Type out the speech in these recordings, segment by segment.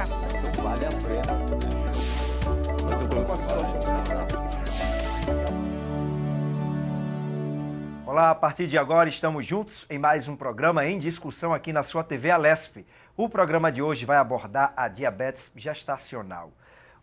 medicação. Vale a pena. Muito bom com a situação. Olá, a partir de agora estamos juntos em mais um programa em discussão aqui na sua TV Alesp. O programa de hoje vai abordar a diabetes gestacional.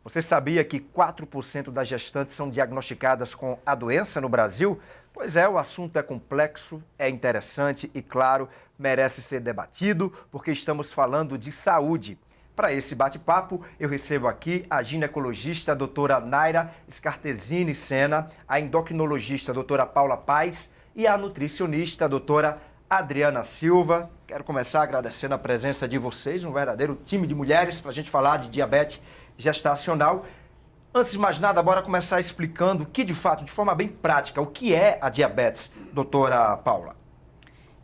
Você sabia que 4% das gestantes são diagnosticadas com a doença no Brasil? Pois é, o assunto é complexo, é interessante e, claro, merece ser debatido, porque estamos falando de saúde. Para esse bate-papo, eu recebo aqui a ginecologista a doutora Naira Scartesini Sena, a endocrinologista a doutora Paula Paz e a nutricionista a doutora Adriana Silva. Quero começar agradecendo a presença de vocês, um verdadeiro time de mulheres, para a gente falar de diabetes gestacional. Antes de mais nada, bora começar explicando que, de fato, de forma bem prática, o que é a diabetes, doutora Paula?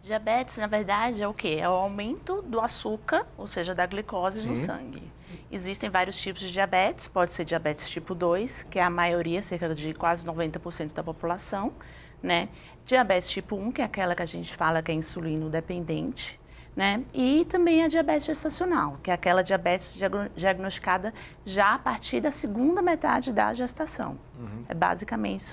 Diabetes, na verdade, é o quê? É o aumento do açúcar, ou seja, da glicose no sangue. Existem vários tipos de diabetes, pode ser diabetes tipo 2, que é a maioria, cerca de quase 90% da população, né? Diabetes tipo 1, que é aquela que a gente fala que é insulino dependente, né? E também a diabetes gestacional, que é aquela diabetes diagnosticada já a partir da segunda metade da gestação. Basicamente,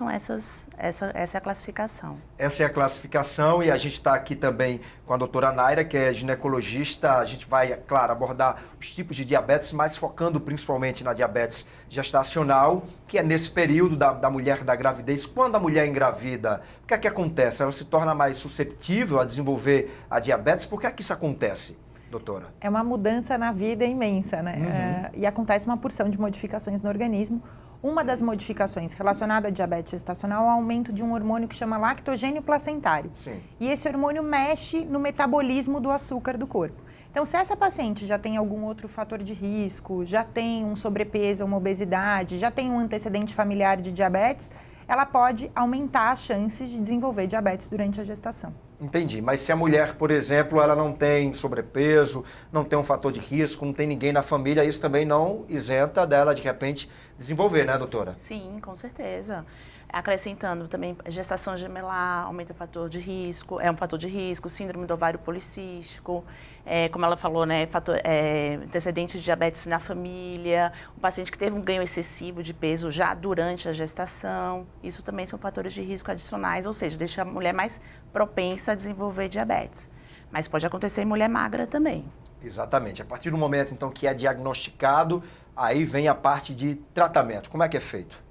essa é a classificação. Essa é a classificação e a gente está aqui também com a doutora Naira, que é ginecologista. A gente vai, claro, abordar os tipos de diabetes, mas focando principalmente na diabetes gestacional, que é nesse período da mulher da gravidez. Quando a mulher engravida, o que é que acontece? Ela se torna mais susceptível a desenvolver a diabetes? Por que é que isso acontece, doutora? É uma mudança na vida imensa, né? E acontece uma porção de modificações no organismo. Uma das modificações relacionada à diabetes gestacional é o aumento de um hormônio que chama lactogênio placentário. Sim. E esse hormônio mexe no metabolismo do açúcar do corpo. Então, se essa paciente já tem algum outro fator de risco, já tem um sobrepeso ou uma obesidade, já tem um antecedente familiar de diabetes, ela pode aumentar as chances de desenvolver diabetes durante a gestação. Entendi, mas se a mulher, por exemplo, ela não tem sobrepeso, não tem um fator de risco, não tem ninguém na família, isso também não isenta dela, de repente, desenvolver, né, doutora? Sim, com certeza. Acrescentando também, gestação gemelar aumenta o fator de risco, é um fator de risco, síndrome do ovário policístico, como ela falou, né, antecedentes de diabetes na família, um paciente que teve um ganho excessivo de peso já durante a gestação, isso também são fatores de risco adicionais, ou seja, deixa a mulher mais propensa a desenvolver diabetes. Mas pode acontecer em mulher magra também. Exatamente. A partir do momento, então, que é diagnosticado, aí vem a parte de tratamento. Como é que é feito?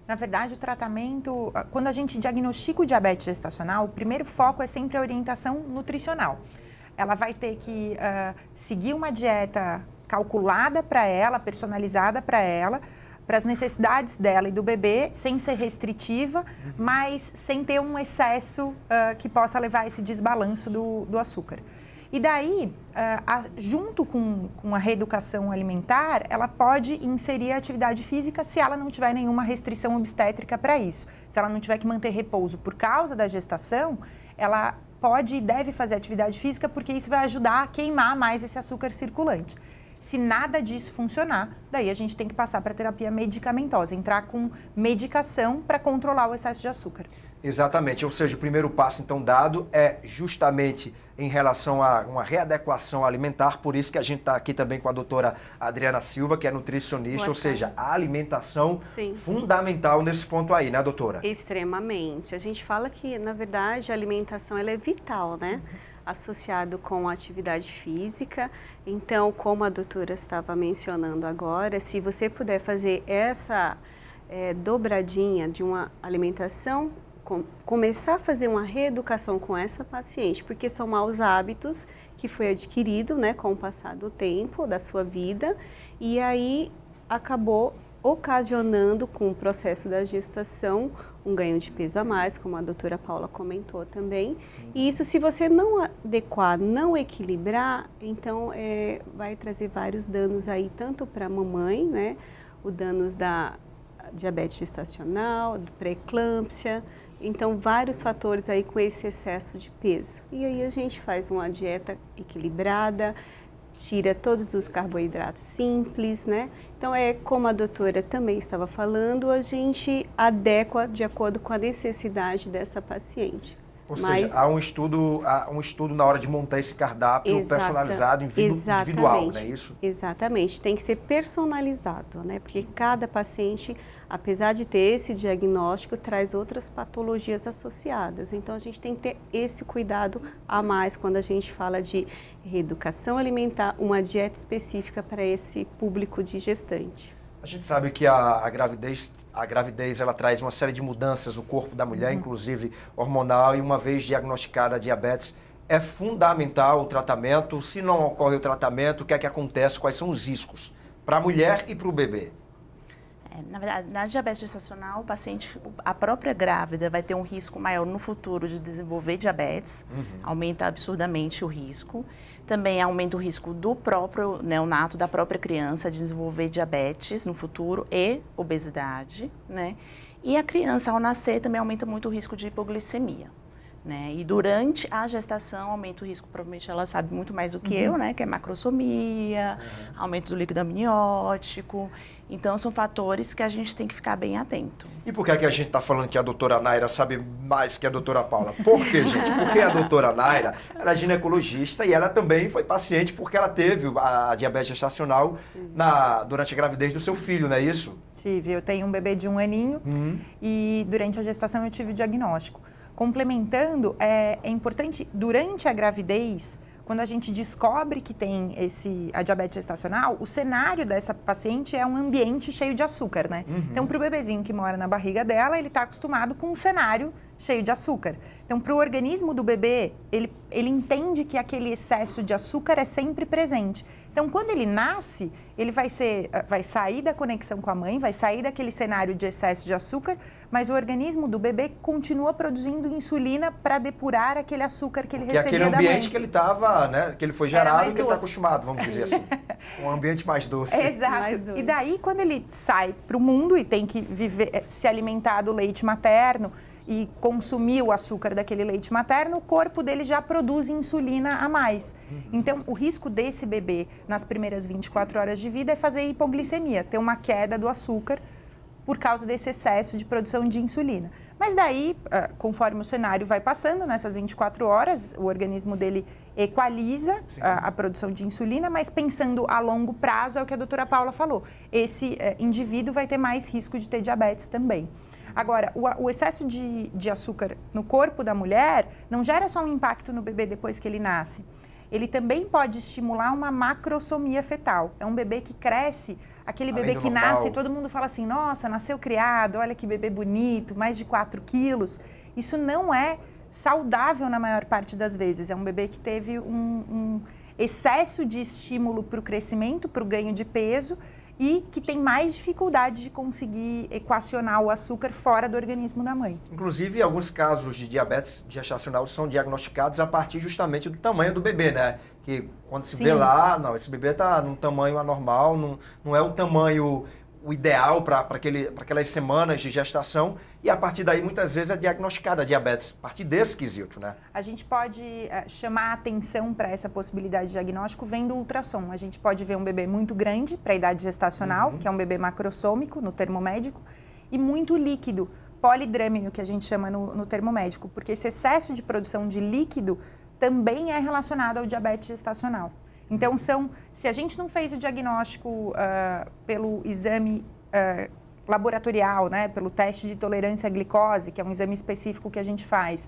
Na verdade, o tratamento, quando a gente diagnostica o diabetes gestacional, o primeiro foco é sempre a orientação nutricional. Ela vai ter que seguir uma dieta calculada para ela, personalizada para ela, para as necessidades dela e do bebê, sem ser restritiva, mas sem ter um excesso que possa levar a esse desbalanço do açúcar. E daí, junto com a reeducação alimentar, ela pode inserir a atividade física se ela não tiver nenhuma restrição obstétrica para isso. Se ela não tiver que manter repouso por causa da gestação, ela pode e deve fazer atividade física porque isso vai ajudar a queimar mais esse açúcar circulante. Se nada disso funcionar, daí a gente tem que passar para a terapia medicamentosa, entrar com medicação para controlar o excesso de açúcar. Exatamente, ou seja, o primeiro passo então dado é justamente em relação a uma readequação alimentar, por isso que a gente está aqui também com a doutora Adriana Silva, que é nutricionista, ou seja, a alimentação fundamental nesse ponto aí, né, doutora? Extremamente. A gente fala que, na verdade, a alimentação ela é vital, né? Associado com a atividade física. Então, como a doutora estava mencionando agora, se você puder fazer essa dobradinha de uma alimentação, começar a fazer uma reeducação com essa paciente, porque são maus hábitos que foi adquirido, né, com o passar do tempo da sua vida, e aí acabou ocasionando com o processo da gestação um ganho de peso a mais, como a doutora Paula comentou também. E isso, se você não adequar, não equilibrar, então vai trazer vários danos aí, tanto para a mamãe, né, os danos da diabetes gestacional, do pré-eclâmpsia, então vários fatores aí com esse excesso de peso. E aí a gente faz uma dieta equilibrada, tira todos os carboidratos simples, né? Então, como a doutora também estava falando, a gente adequa de acordo com a necessidade dessa paciente. Ou Mas- seja, há um estudo na hora de montar esse cardápio Exata- personalizado, individual, exatamente. não é isso? Exatamente, tem que ser personalizado, né? Porque cada paciente, apesar de ter esse diagnóstico, traz outras patologias associadas. Então, a gente tem que ter esse cuidado a mais quando a gente fala de reeducação alimentar, uma dieta específica para esse público de gestante. A gente sabe que a gravidez ela traz uma série de mudanças no corpo da mulher, inclusive hormonal, e uma vez diagnosticada a diabetes, é fundamental o tratamento. Se não ocorre o tratamento, o que é que acontece? Quais são os riscos para a mulher e para o bebê? Na verdade, na diabetes gestacional, a própria grávida vai ter um risco maior no futuro de desenvolver diabetes, aumenta absurdamente o risco. Também aumenta o risco do próprio neonato, da própria criança, de desenvolver diabetes no futuro e obesidade, né? E a criança, ao nascer, também aumenta muito o risco de hipoglicemia. Né? E durante a gestação aumenta o risco, provavelmente ela sabe muito mais do que eu, né? Que é macrosomia, aumento do líquido amniótico. Então, são fatores que a gente tem que ficar bem atento. E por que é que a gente está falando que a doutora Naira sabe mais que a doutora Paula? Por quê, gente? Porque a doutora Naira, ela é ginecologista e ela também foi paciente porque ela teve a diabetes gestacional durante a gravidez do seu filho, não é isso? Tive, eu tenho um bebê de 1 aninho e durante a gestação eu tive o diagnóstico. Complementando, é importante, durante a gravidez, quando a gente descobre que tem a diabetes gestacional, o cenário dessa paciente é um ambiente cheio de açúcar, né? Então, para o bebezinho que mora na barriga dela, ele está acostumado com um cenário cheio de açúcar. Então, para o organismo do bebê, ele entende que aquele excesso de açúcar é sempre presente. Então, quando ele nasce, ele vai sair da conexão com a mãe, vai sair daquele cenário de excesso de açúcar, mas o organismo do bebê continua produzindo insulina para depurar aquele açúcar que ele recebia da mãe. Que é aquele ambiente que ele estava, né? Que ele foi gerado e que ele está doce. acostumado, vamos dizer assim. Um ambiente mais doce. Exato. Mais doce. E daí, quando ele sai para o mundo e tem que se alimentar do leite materno e consumir o açúcar daquele leite materno, o corpo dele já produz insulina a mais. Então, o risco desse bebê nas primeiras 24 horas de vida é fazer hipoglicemia, ter uma queda do açúcar por causa desse excesso de produção de insulina. Mas daí, conforme o cenário vai passando, nessas 24 horas, o organismo dele equaliza a produção de insulina, mas pensando a longo prazo, é o que a doutora Paula falou, esse indivíduo vai ter mais risco de ter diabetes também. Agora, o excesso de açúcar no corpo da mulher não gera só um impacto no bebê depois que ele nasce. Ele também pode estimular uma macrosomia fetal. É um bebê que cresce, aquele Além bebê do que normal. nasce, todo mundo fala assim, nossa, nasceu criado, olha que bebê bonito, mais de 4 quilos. Isso não é saudável na maior parte das vezes. É um bebê que teve um excesso de estímulo para o crescimento, para o ganho de peso, e que tem mais dificuldade de conseguir equacionar o açúcar fora do organismo da mãe. Inclusive, alguns casos de diabetes gestacional são diagnosticados a partir justamente do tamanho do bebê, né? Que quando se vê lá, não, esse bebê está num tamanho anormal, não é o tamanho o ideal para aquelas semanas de gestação, e a partir daí muitas vezes é diagnosticada a diabetes, a partir desse quesito, né? A gente pode chamar a atenção para essa possibilidade de diagnóstico vendo o ultrassom. A gente pode ver um bebê muito grande para a idade gestacional, que é um bebê macrosômico no termo médico, e muito líquido, polidrâmino, que a gente chama no termo médico, porque esse excesso de produção de líquido também é relacionado ao diabetes gestacional. Então, se a gente não fez o diagnóstico pelo exame laboratorial, né, pelo teste de tolerância à glicose, que é um exame específico que a gente faz,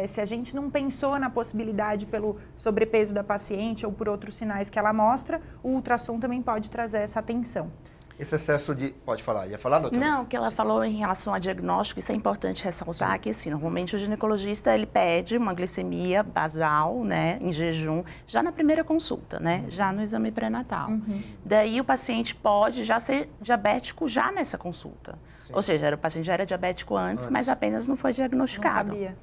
se a gente não pensou na possibilidade pelo sobrepeso da paciente ou por outros sinais que ela mostra, o ultrassom também pode trazer essa atenção. Esse excesso de... Pode falar. Ia falar, doutora? Não, o que ela falou em relação a diagnóstico, isso é importante ressaltar, que assim, normalmente o ginecologista ele pede uma glicemia basal, né, em jejum, já na primeira consulta, né, já no exame pré-natal. Daí o paciente pode já ser diabético já nessa consulta. Ou seja, o paciente já era diabético antes, mas apenas não foi diagnosticado. Não sabia.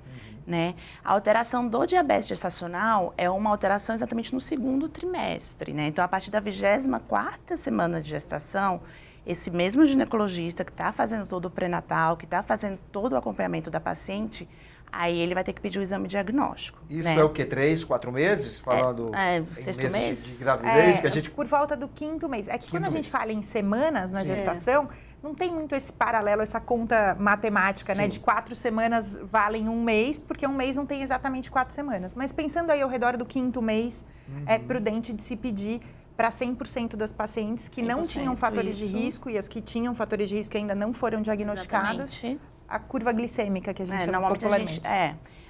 Né? A alteração do diabetes gestacional é uma alteração exatamente no segundo trimestre, né? Então, a partir da 24ª semana de gestação, esse mesmo ginecologista que está fazendo todo o pré-natal, que está fazendo todo o acompanhamento da paciente, aí ele vai ter que pedir o exame diagnóstico. Isso né? é o quê? 3, 4 meses? Falando em sexto meses mês? de gravidez? Que a gente... Por volta do 5º mês. É que quando a gente mês. fala em semanas na gestação, não tem muito esse paralelo, essa conta matemática, né? Sim. De 4 semanas valem um mês, porque um mês não tem exatamente 4 semanas. Mas pensando aí ao redor do 5º mês, é prudente de se pedir para 100% das pacientes que não 100% tinham fatores de isso. risco e as que tinham fatores de risco e ainda não foram diagnosticadas, Exatamente. a curva glicêmica que a gente chama Normalmente popularmente.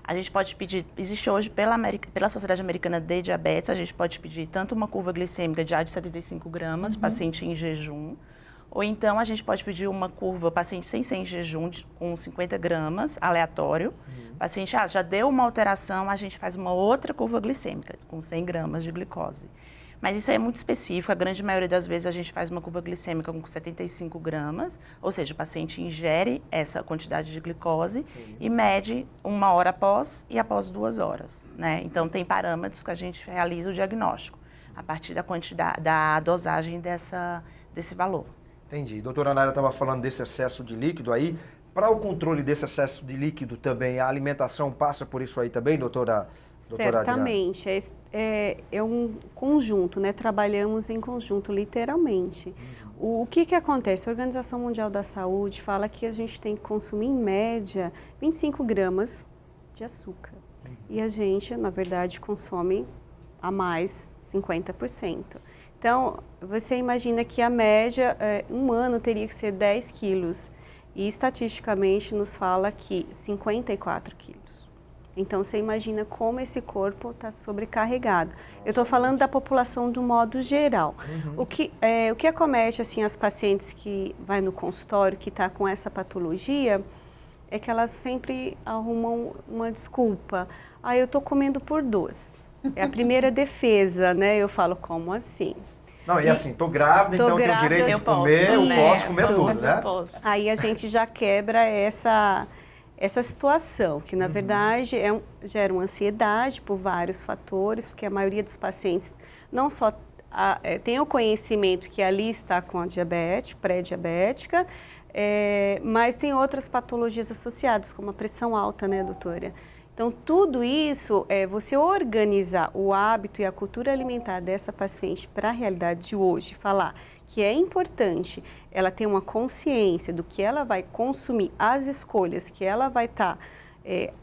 a gente pode pedir, existe hoje pela Sociedade Americana de Diabetes, a gente pode pedir tanto uma curva glicêmica de 75 gramas, paciente em jejum, ou então a gente pode pedir uma curva, paciente sem ser em jejum, com 50 gramas, aleatório. Paciente, já deu uma alteração, a gente faz uma outra curva glicêmica, com 100 gramas de glicose. Mas isso é muito específico, a grande maioria das vezes a gente faz uma curva glicêmica com 75 gramas, ou seja, o paciente ingere essa quantidade de glicose e mede 1 hora após e após 2 horas, né? Então, tem parâmetros que a gente realiza o diagnóstico, a partir da quantidade, da dosagem desse valor. Entendi. Doutora Naira estava falando desse excesso de líquido aí. Para o controle desse excesso de líquido também, a alimentação passa por isso aí também, doutora Adriana? Certamente, é um conjunto, né? Trabalhamos em conjunto, literalmente. O que acontece? A Organização Mundial da Saúde fala que a gente tem que consumir, em média, 25 gramas de açúcar. E a gente, na verdade, consome a mais 50%. Então, você imagina que a média, um ano teria que ser 10 quilos. E, estatisticamente, nos fala que 54 quilos. Então, você imagina como esse corpo está sobrecarregado. Eu estou falando da população de um modo geral. O que acomete assim, as pacientes que vai no consultório, que está com essa patologia, é que elas sempre arrumam uma desculpa. Eu estou comendo por 2. É a primeira defesa, né? Eu falo, como assim? Não, e assim, tô grávida, então eu tenho direito de comer, eu posso comer tudo, né? Aí a gente já quebra essa situação, que na verdade gera uma ansiedade por vários fatores, porque a maioria dos pacientes não só tem o conhecimento que ali está com a diabetes, pré-diabética, mas tem outras patologias associadas, como a pressão alta, né, doutora? Então, tudo isso, você organizar o hábito e a cultura alimentar dessa paciente para a realidade de hoje, falar que é importante ela ter uma consciência do que ela vai consumir, as escolhas que ela vai estar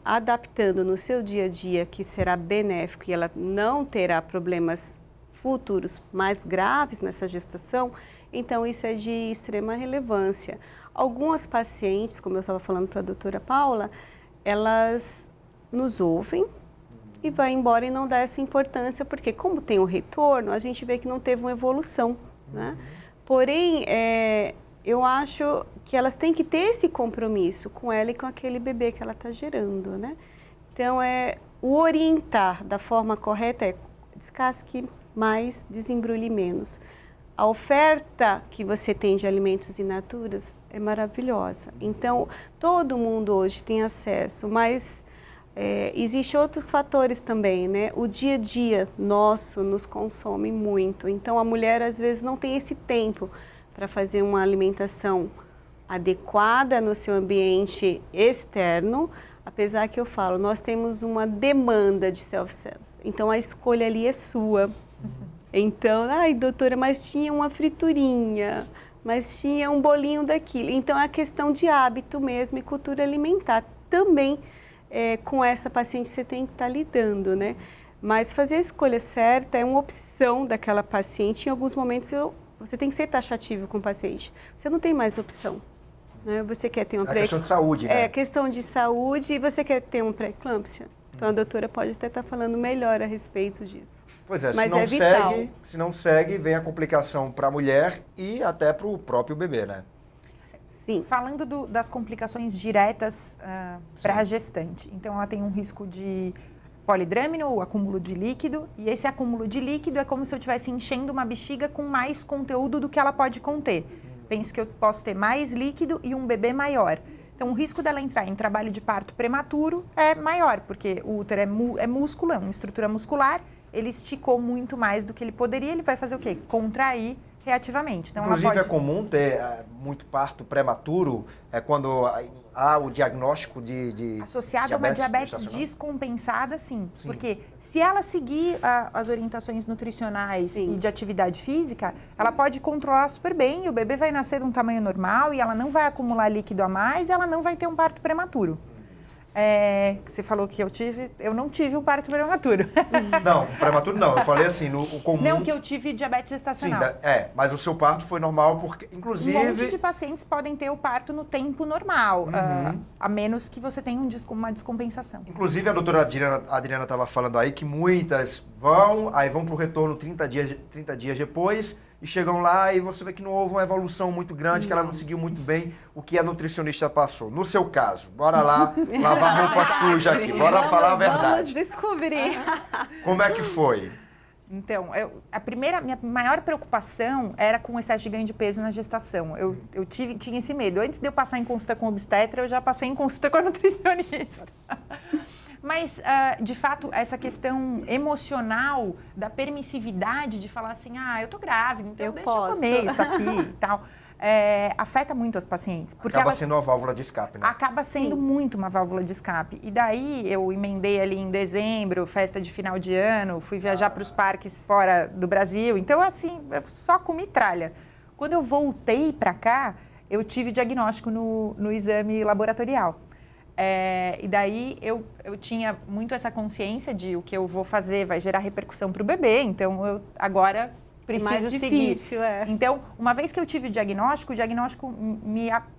adaptando no seu dia a dia, que será benéfico e ela não terá problemas futuros mais graves nessa gestação, então isso é de extrema relevância. Algumas pacientes, como eu estava falando para a doutora Paula, elas nos ouvem e vai embora e não dá essa importância, porque como tem um retorno, a gente vê que não teve uma evolução, né? Porém, eu acho que elas têm que ter esse compromisso com ela e com aquele bebê que ela está gerando, né? Então, o orientar da forma correta descasque mais, desembrulhe menos. A oferta que você tem de alimentos in naturas é maravilhosa. Então, todo mundo hoje tem acesso, mas existem outros fatores também, né? O dia a dia nosso nos consome muito. Então, a mulher, às vezes, não tem esse tempo para fazer uma alimentação adequada no seu ambiente externo, apesar que eu falo, nós temos uma demanda de self-service. Então, a escolha ali é sua. Então, ai, doutora, mas tinha uma friturinha, mas tinha um bolinho daquilo. Então, é a questão de hábito mesmo e cultura alimentar também. Com essa paciente você tem que estar lidando, né? Mas fazer a escolha certa é uma opção daquela paciente. Em alguns momentos você tem que ser taxativo com o paciente. Você não tem mais opção, né? Você quer ter uma questão de saúde, né? Questão de saúde e você quer ter uma pré-eclâmpsia. Então a doutora pode até estar falando melhor a respeito disso. Pois é, mas se não segue, vem a complicação para a mulher e até para o próprio bebê, né? Sim. Falando das complicações diretas para a gestante. Então, ela tem um risco de polidrâmino, o acúmulo de líquido, e esse acúmulo de líquido é como se eu estivesse enchendo uma bexiga com mais conteúdo do que ela pode conter. Penso que eu posso ter mais líquido e um bebê maior. Então, o risco dela entrar em trabalho de parto prematuro é maior, porque o útero é músculo, é uma estrutura muscular, ele esticou muito mais do que ele poderia, ele vai fazer o quê? Contrair, reativamente. Então, Inclusive, ela pode... é comum ter muito parto prematuro, quando há o diagnóstico de associado a uma diabetes gestacional? descompensada, sim. Sim. Porque se ela seguir as orientações nutricionais Sim. e de atividade física, ela pode controlar super bem e o bebê vai nascer de um tamanho normal e ela não vai acumular líquido a mais e ela não vai ter um parto prematuro. Você falou que eu não tive um parto prematuro. Não, prematuro não. Eu falei assim, o comum... Não, que eu tive diabetes Sim, gestacional. mas o seu parto foi normal porque, Um inclusive... monte de pacientes podem ter o parto no tempo normal, a menos que você tenha uma descompensação. Inclusive, a doutora Adriana estava falando aí que muitas vão para o retorno 30 dias depois e chegam lá e você vê que não houve uma evolução muito grande, que ela não seguiu muito bem o que a nutricionista passou. No seu caso, bora lá lavar roupa suja aqui, bora falar a Vamos verdade. descobrir. Como é que foi? Então, minha maior preocupação era com o excesso de ganho de peso na gestação. Eu tinha esse medo. Antes de eu passar em consulta com o obstetra, eu já passei em consulta com a nutricionista. Mas, de fato, essa questão emocional da permissividade de falar assim, eu tô grávida, então deixa eu comer isso aqui e tal, afeta muito as pacientes. Porque Acaba sendo uma válvula de escape, né? acaba sendo muito uma válvula de escape. E daí eu emendei ali em dezembro, festa de final de ano, fui viajar para os parques fora do Brasil. Então, assim, eu só comi tralha. Quando eu voltei para cá, eu tive diagnóstico no exame laboratorial. E daí eu tinha muito essa consciência de o que eu vou fazer vai gerar repercussão para o bebê. Então, eu agora preciso Mais seguir. difícil, Então, uma vez que eu tive o diagnóstico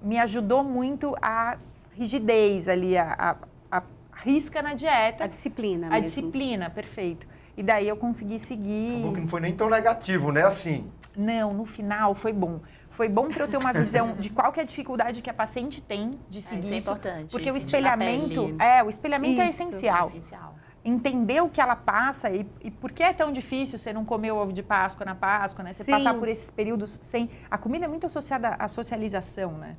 me ajudou muito a rigidez ali, a risca na dieta. A disciplina A mesmo. disciplina, perfeito. E daí eu consegui seguir. Acabou que não foi nem tão negativo, né? Assim, Não, no final foi bom. Foi bom para eu ter uma visão de qual que é a dificuldade que a paciente tem de seguir isso é importante, Porque o sentir na espelhamento, pele. o espelhamento é Isso, essencial. Essencial. Entender o que ela passa e por que é tão difícil você não comer o ovo de Páscoa na Páscoa, né? Você Sim. passar por esses períodos sem... A comida é muito associada à socialização, né?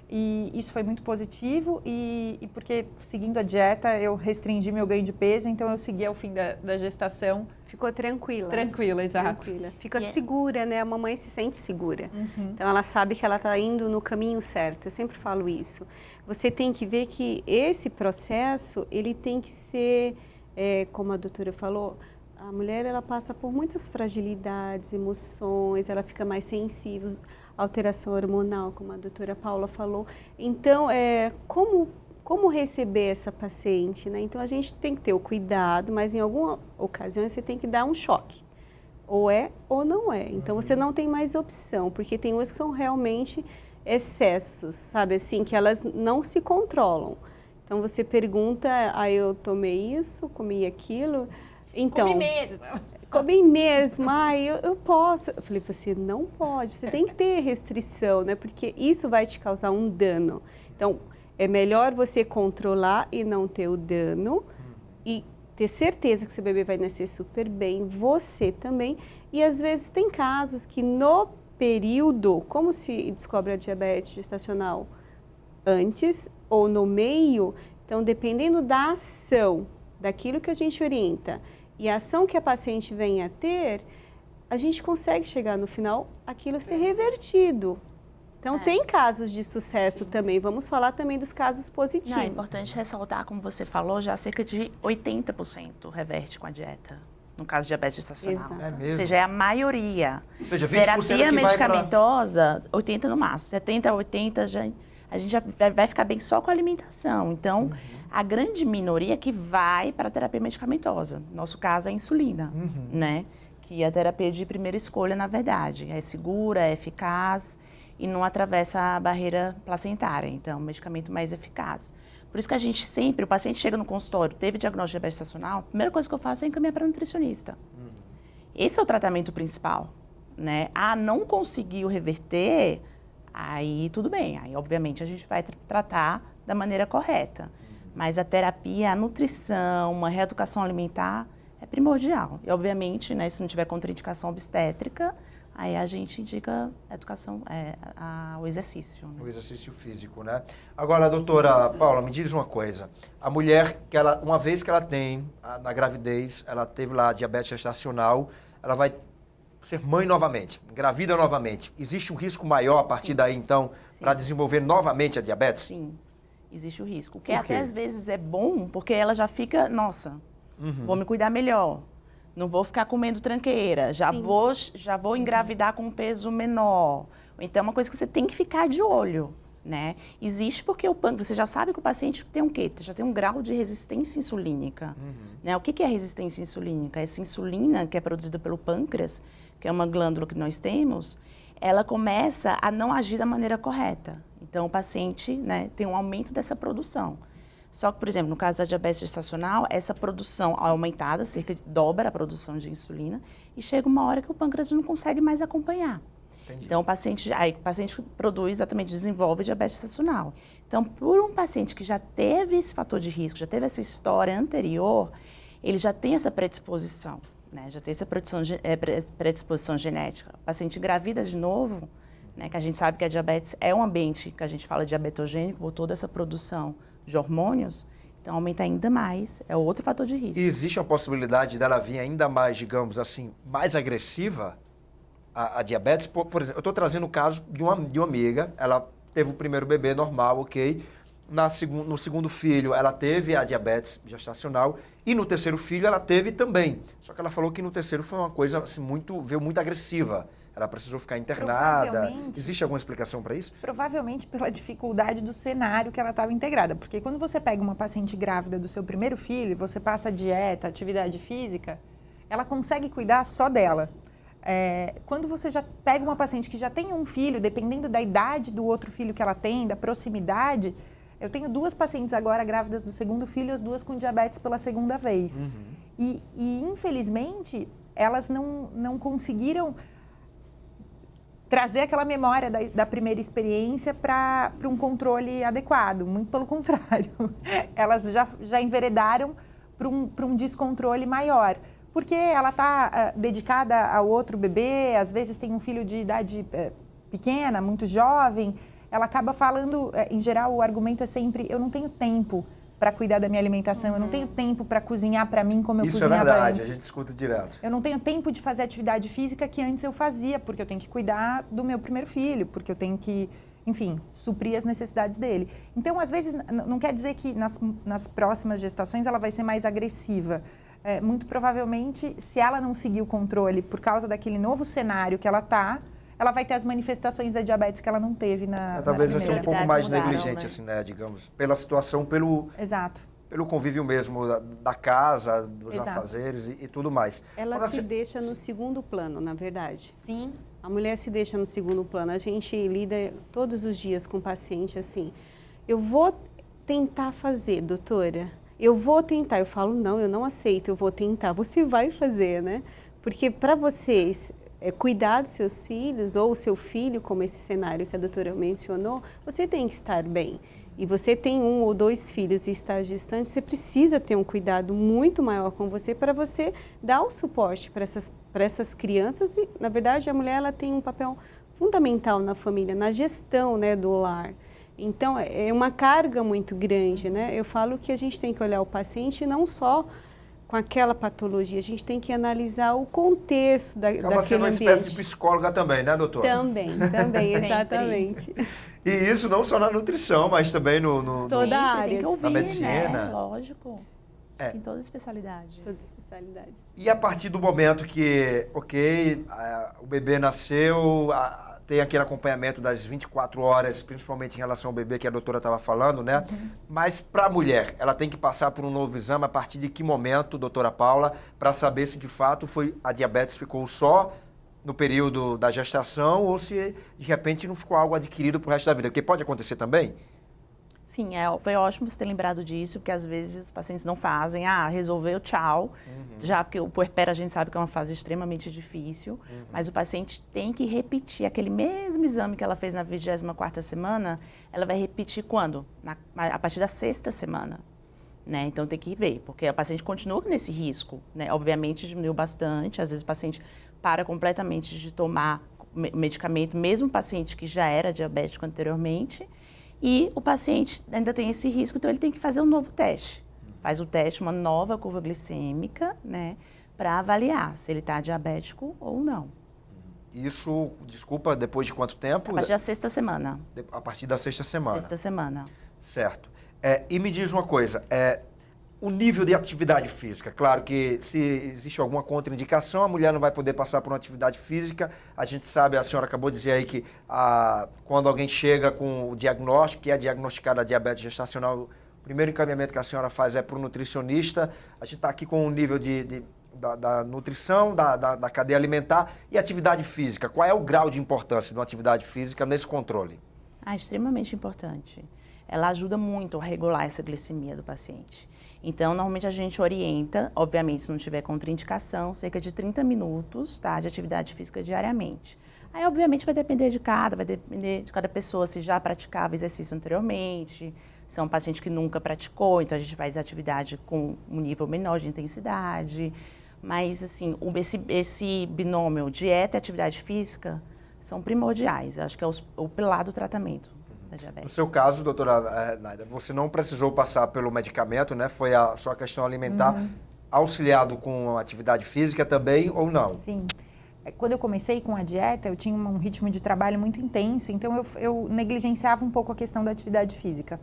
E isso foi muito positivo e porque, seguindo a dieta, eu restringi meu ganho de peso, então eu segui ao fim da gestação Ficou tranquila. tranquila, exato. Tranquila. Fica E- segura, né? A mamãe se sente segura. Então, ela sabe que ela está indo no caminho certo. Eu sempre falo isso. Você tem que ver que esse processo, ele tem que ser, como a doutora falou, a mulher, ela passa por muitas fragilidades, emoções, ela fica mais sensível, alteração hormonal, como a doutora Paula falou. Então, como receber essa paciente, né? Então, a gente tem que ter o cuidado, mas em alguma ocasião você tem que dar um choque. Ou é ou não é. Então, você não tem mais opção, porque tem umas que são realmente excessos, sabe? Assim, que elas não se controlam. Então, você pergunta, eu tomei isso, comi aquilo. Então, Comi mesmo. comi mesmo, eu posso. Eu falei, você não pode, você tem que ter restrição, né? Porque isso vai te causar um dano. Então, é melhor você controlar e não ter o dano e ter certeza que seu bebê vai nascer super bem, você também. E às vezes tem casos que no período, como se descobre a diabetes gestacional antes ou no meio, então dependendo da ação, daquilo que a gente orienta e a ação que a paciente vem a ter, a gente consegue chegar no final, aquilo ser revertido. Então, tem casos de sucesso também. Vamos falar também dos casos positivos. Não, é importante ressaltar, como você falou, já cerca de 80% reverte com a dieta, no caso de diabetes gestacional. Exato. É mesmo? Ou seja, é a maioria. Ou seja, 20% Terapia que vai pra... medicamentosa, 80 no máximo. 70, 80, a gente já vai ficar bem só com a alimentação. Então, a grande minoria que vai para a terapia medicamentosa. No nosso caso, é a insulina, né? Que é a terapia de primeira escolha, na verdade. É segura, é eficaz e não atravessa a barreira placentária. Então, é um medicamento mais eficaz. Por isso que a gente sempre, o paciente chega no consultório, teve diagnóstico de diabetes gestacional, a primeira coisa que eu faço é encaminhar para nutricionista. Esse é o tratamento principal, né? Não conseguiu reverter, aí tudo bem. Aí, obviamente, a gente vai tratar da maneira correta. Mas a terapia, a nutrição, uma reeducação alimentar é primordial. E, obviamente, né, se não tiver contraindicação obstétrica, aí a gente indica a educação, o exercício. Né? O exercício físico, né? Agora, doutora Paula, me diz uma coisa. A mulher, uma vez que ela tem, na gravidez, ela teve lá diabetes gestacional, ela vai ser mãe novamente, engravida novamente, existe um risco maior a partir daí, então, para desenvolver novamente a diabetes? Sim, existe o risco. Que Por quê? até às vezes é bom, porque ela já fica, nossa, vou me cuidar melhor. Não vou ficar comendo tranqueira, já vou engravidar com um peso menor. Então, é uma coisa que você tem que ficar de olho, né? Existe porque o pâncreas, você já sabe que o paciente tem um quê? Já tem um grau de resistência insulínica. Né? O que é resistência insulínica? Essa insulina que é produzida pelo pâncreas, que é uma glândula que nós temos, ela começa a não agir da maneira correta. Então, o paciente, né, tem um aumento dessa produção. Só que, por exemplo, no caso da diabetes gestacional, essa produção é aumentada, dobra a produção de insulina, e chega uma hora que o pâncreas não consegue mais acompanhar. Entendi. Então, o paciente produz, exatamente, desenvolve diabetes gestacional. Então, por um paciente que já teve esse fator de risco, já teve essa história anterior, ele já tem essa predisposição, né? Já tem essa predisposição genética. O paciente engravida de novo, né, que a gente sabe que a diabetes é um ambiente que a gente fala diabetogênico, por toda essa produção de hormônios, então aumenta ainda mais, é outro fator de risco. E existe a possibilidade dela vir ainda mais, digamos assim, mais agressiva, a diabetes? Por exemplo, eu estou trazendo o caso de uma amiga, ela teve o primeiro bebê normal, ok? No segundo filho, ela teve a diabetes gestacional e no terceiro filho ela teve também. Só que ela falou que no terceiro foi uma coisa assim, veio muito agressiva. Ela precisou ficar internada. Existe alguma explicação para isso? Provavelmente pela dificuldade do cenário que ela estava integrada. Porque quando você pega uma paciente grávida do seu primeiro filho, você passa dieta, atividade física, ela consegue cuidar só dela. Quando você já pega uma paciente que já tem um filho, dependendo da idade do outro filho que ela tem, da proximidade, eu tenho 2 pacientes agora grávidas do segundo filho, as 2 com diabetes pela segunda vez. E infelizmente, elas não conseguiram trazer aquela memória da primeira experiência para um controle adequado. Muito pelo contrário. Elas já enveredaram para um descontrole maior. Porque ela está dedicada ao outro bebê, às vezes tem um filho de idade pequena, muito jovem. Ela acaba falando, em geral, o argumento é sempre, eu não tenho tempo para cuidar da minha alimentação, eu não tenho tempo para cozinhar para mim como eu cozinhava antes. Isso é verdade, a gente escuta direto. Eu não tenho tempo de fazer atividade física que antes eu fazia, porque eu tenho que cuidar do meu primeiro filho, porque eu tenho que, enfim, suprir as necessidades dele. Então, às vezes, não quer dizer que nas próximas gestações ela vai ser mais agressiva. Muito provavelmente, se ela não seguir o controle por causa daquele novo cenário que ela está, ela vai ter as manifestações da diabetes que ela não teve na talvez vai ser um pouco mais mudaram, negligente, né? assim, né? Digamos, pela situação, pelo convívio mesmo da casa, dos afazeres e tudo mais. Ela se deixa no segundo plano, na verdade. Sim. A mulher se deixa no segundo plano. A gente lida todos os dias com o paciente assim, eu vou tentar fazer, doutora. Eu vou tentar. Eu falo, não, eu não aceito, eu vou tentar. Você vai fazer, né? Porque para vocês cuidar dos seus filhos ou o seu filho, como esse cenário que a doutora mencionou, você tem que estar bem. E você tem 1 ou 2 filhos e está gestante, você precisa ter um cuidado muito maior com você para você dar o suporte para essas crianças. E, na verdade, a mulher ela tem um papel fundamental na família, na gestão, né, do lar. Então, é uma carga muito grande, né? Eu falo que a gente tem que olhar o paciente não só com aquela patologia, a gente tem que analisar o contexto daquele ambiente. Acaba sendo uma espécie de psicóloga também, né, doutora? Também, exatamente. E isso não só na nutrição, mas também Toda a área. Tem que ouvir, na medicina. né? Lógico. Em toda especialidade. Todas as especialidades. E a partir do momento que, o bebê nasceu, tem aquele acompanhamento das 24 horas, principalmente em relação ao bebê que a doutora estava falando, né? Mas para a mulher, ela tem que passar por um novo exame a partir de que momento, doutora Paula, para saber se de fato a diabetes ficou só no período da gestação ou se de repente não ficou algo adquirido para o resto da vida? Porque pode acontecer também? Sim, foi ótimo você ter lembrado disso, porque às vezes os pacientes não fazem, resolveu, tchau. Já porque o puerpério a gente sabe que é uma fase extremamente difícil, mas o paciente tem que repetir aquele mesmo exame que ela fez na 24ª semana, ela vai repetir quando? A partir da 6ª semana. Né? Então tem que ver, porque o paciente continua nesse risco, né? Obviamente diminuiu bastante, às vezes o paciente para completamente de tomar medicamento, mesmo o paciente que já era diabético anteriormente, e o paciente ainda tem esse risco, então ele tem que fazer um novo teste. Faz o teste, uma nova curva glicêmica, né, para avaliar se ele está diabético ou não. Isso, desculpa, depois de quanto tempo? A partir da sexta semana. A partir da sexta semana. Sexta semana. Certo. E me diz uma coisa, o nível de atividade física. Claro que se existe alguma contraindicação, a mulher não vai poder passar por uma atividade física. A gente sabe, a senhora acabou de dizer aí que quando alguém chega com o diagnóstico, que é diagnosticada a diabetes gestacional, o primeiro encaminhamento que a senhora faz é para o nutricionista. A gente está aqui com o nível da nutrição, da cadeia alimentar e atividade física. Qual é o grau de importância de uma atividade física nesse controle? Extremamente importante. Ela ajuda muito a regular essa glicemia do paciente. Então, normalmente a gente orienta, obviamente, se não tiver contraindicação, cerca de 30 minutos, tá, de atividade física diariamente. Aí, obviamente, vai depender de cada pessoa, se já praticava exercício anteriormente, se é um paciente que nunca praticou, então a gente faz atividade com um nível menor de intensidade. Mas, assim, esse binômio dieta e atividade física são primordiais. Acho que é o pilar do tratamento da diabetes. No seu caso, doutora Naida, você não precisou passar pelo medicamento, né? Foi a sua questão alimentar, auxiliado com atividade física também ou não? Sim. Quando eu comecei com a dieta, eu tinha um ritmo de trabalho muito intenso, então eu negligenciava um pouco a questão da atividade física.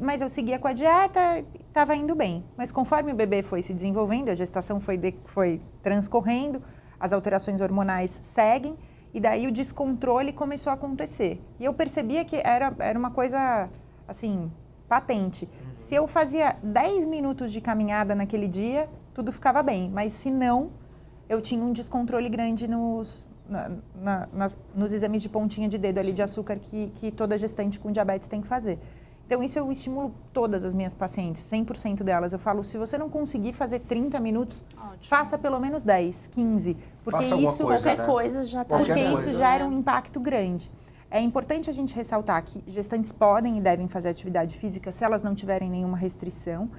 Mas eu seguia com a dieta, estava indo bem. Mas conforme o bebê foi se desenvolvendo, a gestação foi transcorrendo, as alterações hormonais seguem, e daí o descontrole começou a acontecer. E eu percebia que era uma coisa, assim, patente. Se eu fazia 10 minutos de caminhada naquele dia, tudo ficava bem. Mas se não, eu tinha um descontrole grande nos exames de pontinha de dedo ali de açúcar que toda gestante com diabetes tem que fazer. Então, isso eu estimulo todas as minhas pacientes, 100% delas. Eu falo, se você não conseguir fazer 30 minutos, faça pelo menos 10, 15. Porque Qualquer coisa já está. Porque isso gera um impacto grande. É importante a gente ressaltar que gestantes podem e devem fazer atividade física se elas não tiverem nenhuma restrição,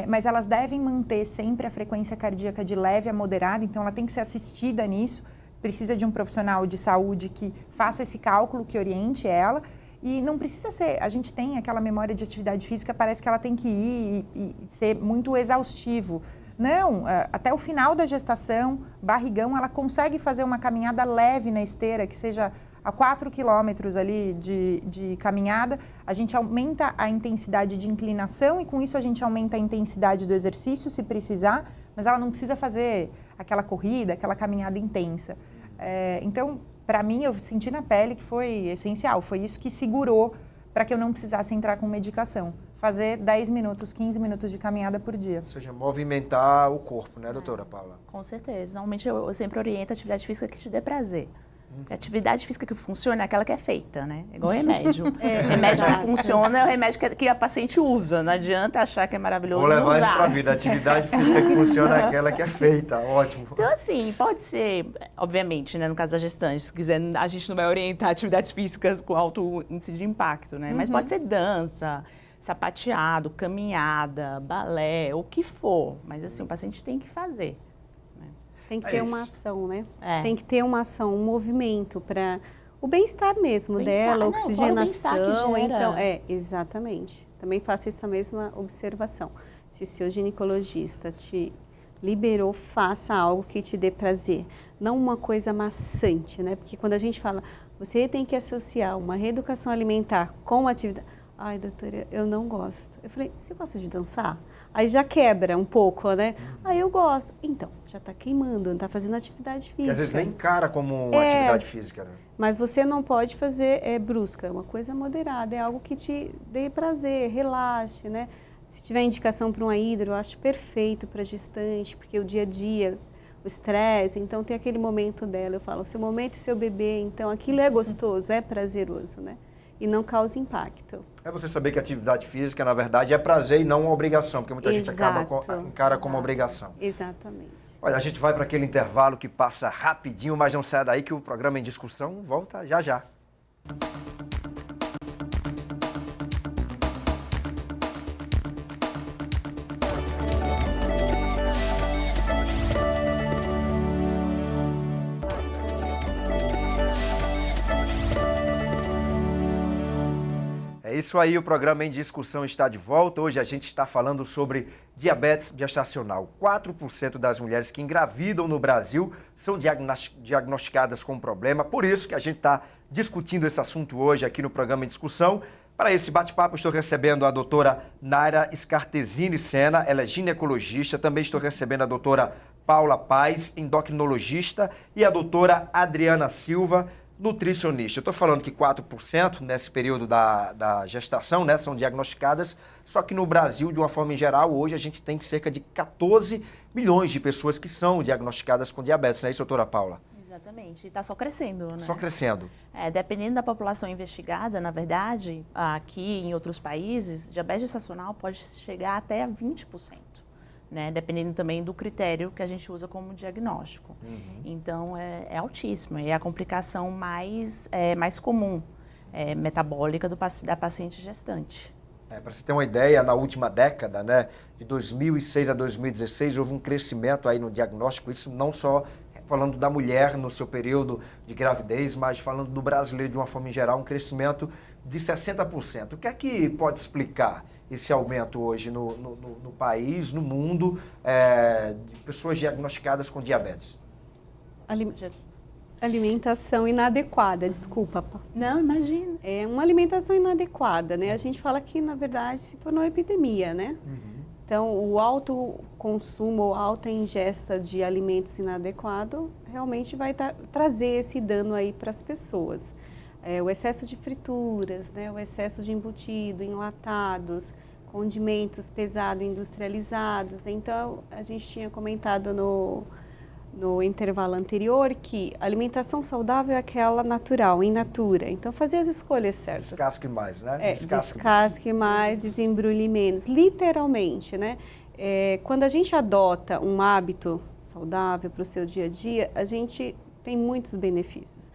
mas elas devem manter sempre a frequência cardíaca de leve a moderada, então ela tem que ser assistida nisso, precisa de um profissional de saúde que faça esse cálculo, que oriente ela. E não precisa ser, a gente tem aquela memória de atividade física, parece que ela tem que ir e ser muito exaustivo. Não, até o final da gestação, barrigão, ela consegue fazer uma caminhada leve na esteira, que seja a 4 quilômetros ali de caminhada, a gente aumenta a intensidade de inclinação e com isso a gente aumenta a intensidade do exercício, se precisar, mas ela não precisa fazer aquela corrida, aquela caminhada intensa. Então, para mim, eu senti na pele que foi essencial, foi isso que segurou para que eu não precisasse entrar com medicação. Fazer 10 minutos, 15 minutos de caminhada por dia. Ou seja, movimentar o corpo, né, doutora Paula? Com certeza. Normalmente eu sempre oriento a atividade física que te dê prazer. A atividade física que funciona é aquela que é feita, né? É igual remédio. Remédio que funciona é o remédio que a paciente usa. Não adianta achar que é maravilhoso. Vou levar usar. isso para a vida. A atividade física que funciona é aquela que é feita. Ótimo. Então, assim, pode ser, obviamente, né, no caso da gestante, se quiser, a gente não vai orientar atividades físicas com alto índice de impacto, né? Mas pode ser dança, sapateado, caminhada, balé, o que for. Mas, assim, o paciente tem que fazer. Tem que ter uma ação, né? É. Tem que ter uma ação, um movimento para o bem-estar mesmo dela, Não, oxigenação. fora o bem-estar que gera. Então, exatamente. Também faço essa mesma observação. Se seu ginecologista te liberou, faça algo que te dê prazer. Não uma coisa maçante, né? Porque quando a gente fala, você tem que associar uma reeducação alimentar com atividade. Ai, doutora, eu não gosto. Eu falei, você gosta de dançar? Aí já quebra um pouco, né? Aí eu gosto. Então, já está queimando, não está fazendo atividade física. Que às vezes nem encara como uma atividade física, né? Mas você não pode fazer brusca, é uma coisa moderada, é algo que te dê prazer, relaxe, né? Se tiver indicação para uma hidro, eu acho perfeito para gestante, porque o dia a dia, o estresse, então tem aquele momento dela. Eu falo, seu momento e seu bebê, então aquilo é gostoso, é prazeroso, né? E não causa impacto. É você saber que a atividade física, na verdade, é prazer e não uma obrigação, porque muita gente encara como obrigação. Exatamente. Olha, a gente vai para aquele intervalo que passa rapidinho, mas não sai daí que o programa em discussão volta já já. isso aí, o programa Em Discussão está de volta. Hoje a gente está falando sobre diabetes gestacional. 4% das mulheres que engravidam no Brasil são diagnosticadas com problema. Por isso que a gente está discutindo esse assunto hoje aqui no programa Em Discussão. Para esse bate-papo, estou recebendo a doutora Naira Scartesini Sena, ela é ginecologista. Também estou recebendo a doutora Paula Paz, endocrinologista, e a doutora Adriana Silva, nutricionista. Eu estou falando que 4% nesse período da gestação, né, são diagnosticadas, só que no Brasil, de uma forma em geral, hoje a gente tem cerca de 14 milhões de pessoas que são diagnosticadas com diabetes, não é isso, doutora Paula? Exatamente, e está só crescendo, né? Só crescendo. Dependendo da população investigada, na verdade, aqui em outros países, diabetes gestacional pode chegar até a 20%. Né, dependendo também do critério que a gente usa como diagnóstico. Então, é altíssimo. E é a complicação mais comum, metabólica da paciente gestante. Para você ter uma ideia, na última década, né, de 2006 a 2016, houve um crescimento aí no diagnóstico, isso não só falando da mulher no seu período de gravidez, mas falando do brasileiro de uma forma em geral, um crescimento de 60%. O que é que pode explicar esse aumento hoje no país, no mundo, de pessoas diagnosticadas com diabetes? Alimentação inadequada, desculpa. Não, imagina. É uma alimentação inadequada, né? A gente fala que, na verdade, se tornou epidemia, né? Então, o alto consumo ou alta ingesta de alimentos inadequados realmente vai trazer esse dano aí para as pessoas. O excesso de frituras, né? O excesso de embutido, enlatados, condimentos pesados, industrializados. Então, a gente tinha comentado no intervalo anterior que a alimentação saudável é aquela natural, in natura. Então, fazer as escolhas certas. Descasque mais, né? Descasque mais, desembrulhe menos. Literalmente, né? Quando a gente adota um hábito saudável para o seu dia a dia, a gente tem muitos benefícios.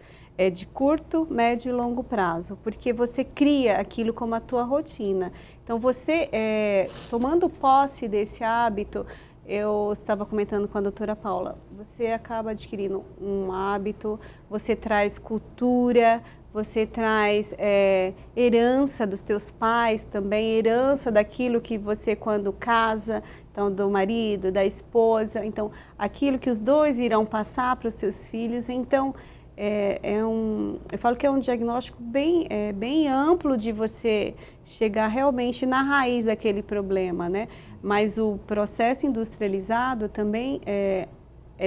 De curto, médio e longo prazo, porque você cria aquilo como a tua rotina. Então, você, tomando posse desse hábito, eu estava comentando com a doutora Paula, você acaba adquirindo um hábito, você traz cultura, você traz herança dos teus pais também, herança daquilo que você quando casa, então do marido, da esposa, então aquilo que os dois irão passar para os seus filhos, então eu falo que é um diagnóstico bem amplo de você chegar realmente na raiz daquele problema, né? Mas o processo industrializado também é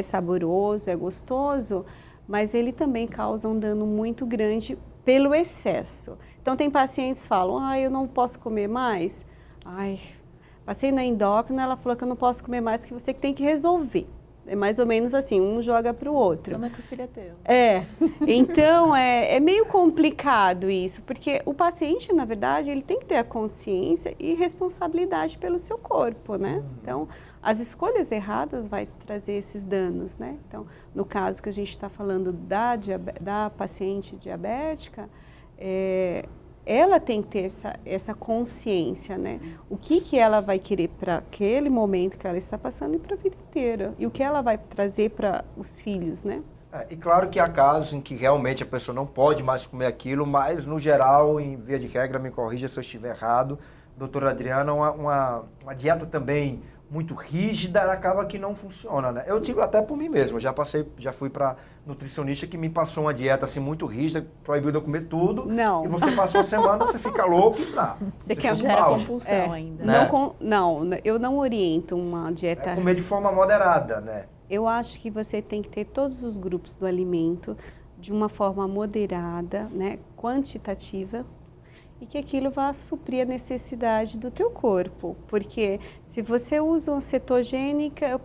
saboroso, é gostoso, mas ele também causa um dano muito grande pelo excesso. Então tem pacientes que falam, eu não posso comer mais. Passei na endócrina, ela falou que eu não posso comer mais, que você tem que resolver. É mais ou menos assim, um joga para o outro. Como é que o filho é teu? Então é meio complicado isso, porque o paciente, na verdade, ele tem que ter a consciência e responsabilidade pelo seu corpo, né? Então, as escolhas erradas vai trazer esses danos, né? Então, no caso que a gente está falando da paciente diabética, ela tem que ter essa consciência, né? O que ela vai querer para aquele momento que ela está passando e para a vida inteira. E o que ela vai trazer para os filhos, né? E claro que há casos em que realmente a pessoa não pode mais comer aquilo, mas no geral, em via de regra, me corrija se eu estiver errado, doutora Adriana, uma dieta também muito rígida, acaba que não funciona, né? Eu tive até por mim mesmo, já fui para nutricionista que me passou uma dieta assim muito rígida, proibiu de eu comer tudo. Não. E você passou a semana, você fica louco e você quer gera compulsão ainda. Né? Não, eu não oriento uma dieta. Comer de forma moderada, né? Eu acho que você tem que ter todos os grupos do alimento de uma forma moderada, né, quantitativa, e que aquilo vá suprir a necessidade do teu corpo. Porque se você usa uma cetogênica,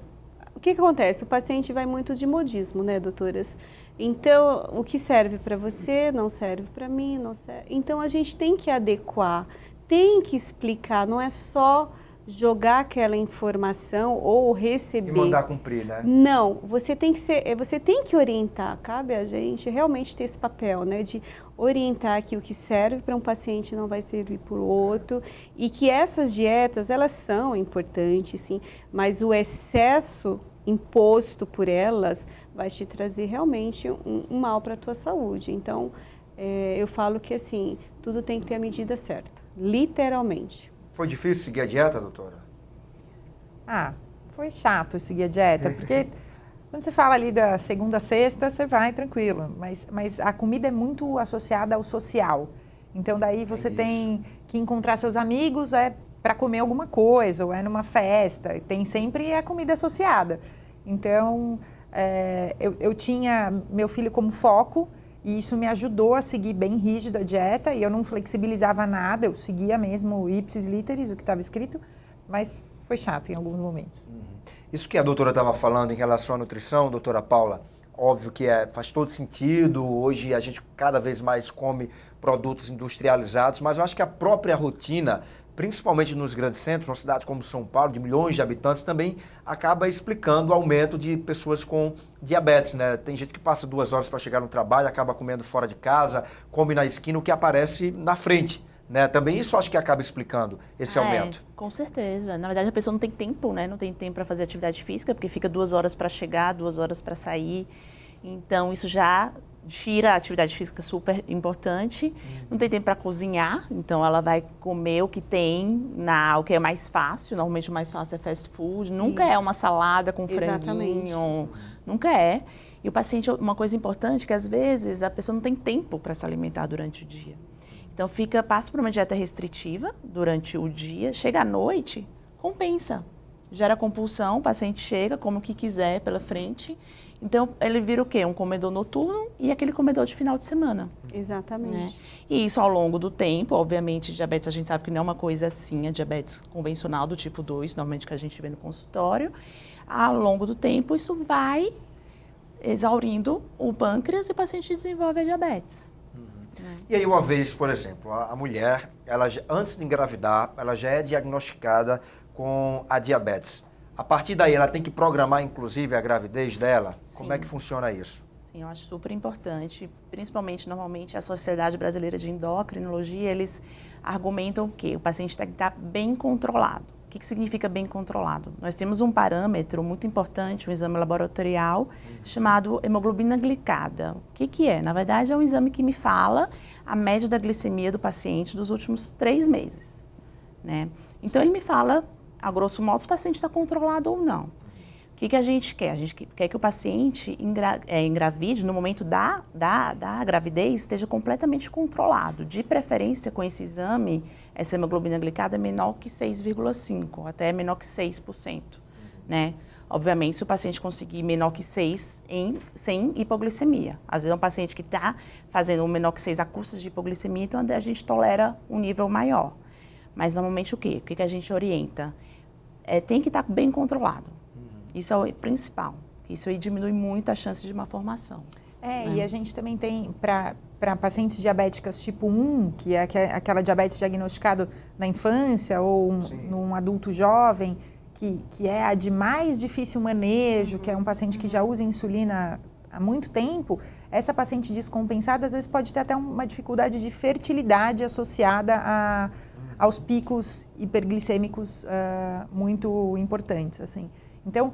o que acontece? O paciente vai muito de modismo, né, doutoras? Então, o que serve para você não serve para mim, não serve. Então, a gente tem que adequar, tem que explicar, não é só jogar aquela informação ou receber. E mandar cumprir, né? Não, você tem que orientar, cabe a gente realmente ter esse papel, né, de orientar que o que serve para um paciente não vai servir para o outro e que essas dietas, elas são importantes, sim, mas o excesso imposto por elas vai te trazer realmente um mal para a tua saúde. Então, eu falo que assim, tudo tem que ter a medida certa. literalmente. Foi difícil seguir a dieta, doutora? Foi chato seguir a dieta, porque quando você fala ali da segunda a sexta, você vai tranquilo, mas a comida é muito associada ao social. Então, daí você tem que encontrar seus amigos para comer alguma coisa, ou é numa festa, tem sempre a comida associada. Então, eu tinha meu filho como foco, e isso me ajudou a seguir bem rígido a dieta, e eu não flexibilizava nada, eu seguia mesmo ipsis literis, o que estava escrito, mas foi chato em alguns momentos. Isso que a doutora estava falando em relação à nutrição, doutora Paula, óbvio que faz todo sentido, hoje a gente cada vez mais come produtos industrializados, mas eu acho que a própria rotina, principalmente nos grandes centros, uma cidade como São Paulo, de milhões de habitantes, também acaba explicando o aumento de pessoas com diabetes, né? Tem gente que passa 2 horas para chegar no trabalho, acaba comendo fora de casa, come na esquina, o que aparece na frente, né? Também isso acho que acaba explicando esse aumento. Com certeza. Na verdade, a pessoa não tem tempo, né? Não tem tempo para fazer atividade física, porque fica 2 horas para chegar, 2 horas para sair. Então, isso já tira a atividade física super importante. Não tem tempo para cozinhar, então ela vai comer o que tem, o que é mais fácil. Normalmente o mais fácil é fast food. Nunca é uma salada com franguinho. Nunca é. E o paciente, uma coisa importante, que às vezes a pessoa não tem tempo para se alimentar durante o dia. Então passa por uma dieta restritiva durante o dia, chega à noite, compensa. Gera compulsão, o paciente chega, come o que quiser pela frente. Então, ele vira o quê? Um comedor noturno e aquele comedor de final de semana. Exatamente. Né? E isso ao longo do tempo, obviamente, diabetes a gente sabe que não é uma coisa assim, a diabetes convencional do tipo 2, normalmente que a gente vê no consultório. Ao longo do tempo, isso vai exaurindo o pâncreas e o paciente desenvolve a diabetes. E aí, uma vez, por exemplo, a mulher, antes de engravidar, ela já é diagnosticada com a diabetes. A partir daí, ela tem que programar, inclusive, a gravidez dela? Sim. Como é que funciona isso? Sim, eu acho super importante. Principalmente, normalmente, a Sociedade Brasileira de Endocrinologia, eles argumentam que o paciente tem que estar bem controlado. O que significa bem controlado? Nós temos um parâmetro muito importante, um exame laboratorial, chamado hemoglobina glicada. O que é? Na verdade, é um exame que me fala a média da glicemia do paciente dos últimos 3 meses. Né? Então, ele me fala, a grosso modo, se o paciente está controlado ou não. O que a gente quer? A gente quer que o paciente engravide, no momento da gravidez, esteja completamente controlado. De preferência, com esse exame, essa hemoglobina glicada é menor que 6,5%, até menor que 6%. Né? Obviamente, se o paciente conseguir menor que 6 sem hipoglicemia. Às vezes é um paciente que está fazendo um menor que 6 a custas de hipoglicemia, então a gente tolera um nível maior. Mas, normalmente, o quê? O que a gente orienta? Tem que estar bem controlado. Isso é o principal. Isso aí diminui muito a chance de uma malformação. E a gente também tem, para pacientes diabéticas tipo 1, que é aquela diabetes diagnosticada na infância ou num adulto jovem, que é a de mais difícil manejo, que é um paciente que já usa insulina há muito tempo, essa paciente descompensada, às vezes, pode ter até uma dificuldade de fertilidade associada aos picos hiperglicêmicos muito importantes, assim. Então,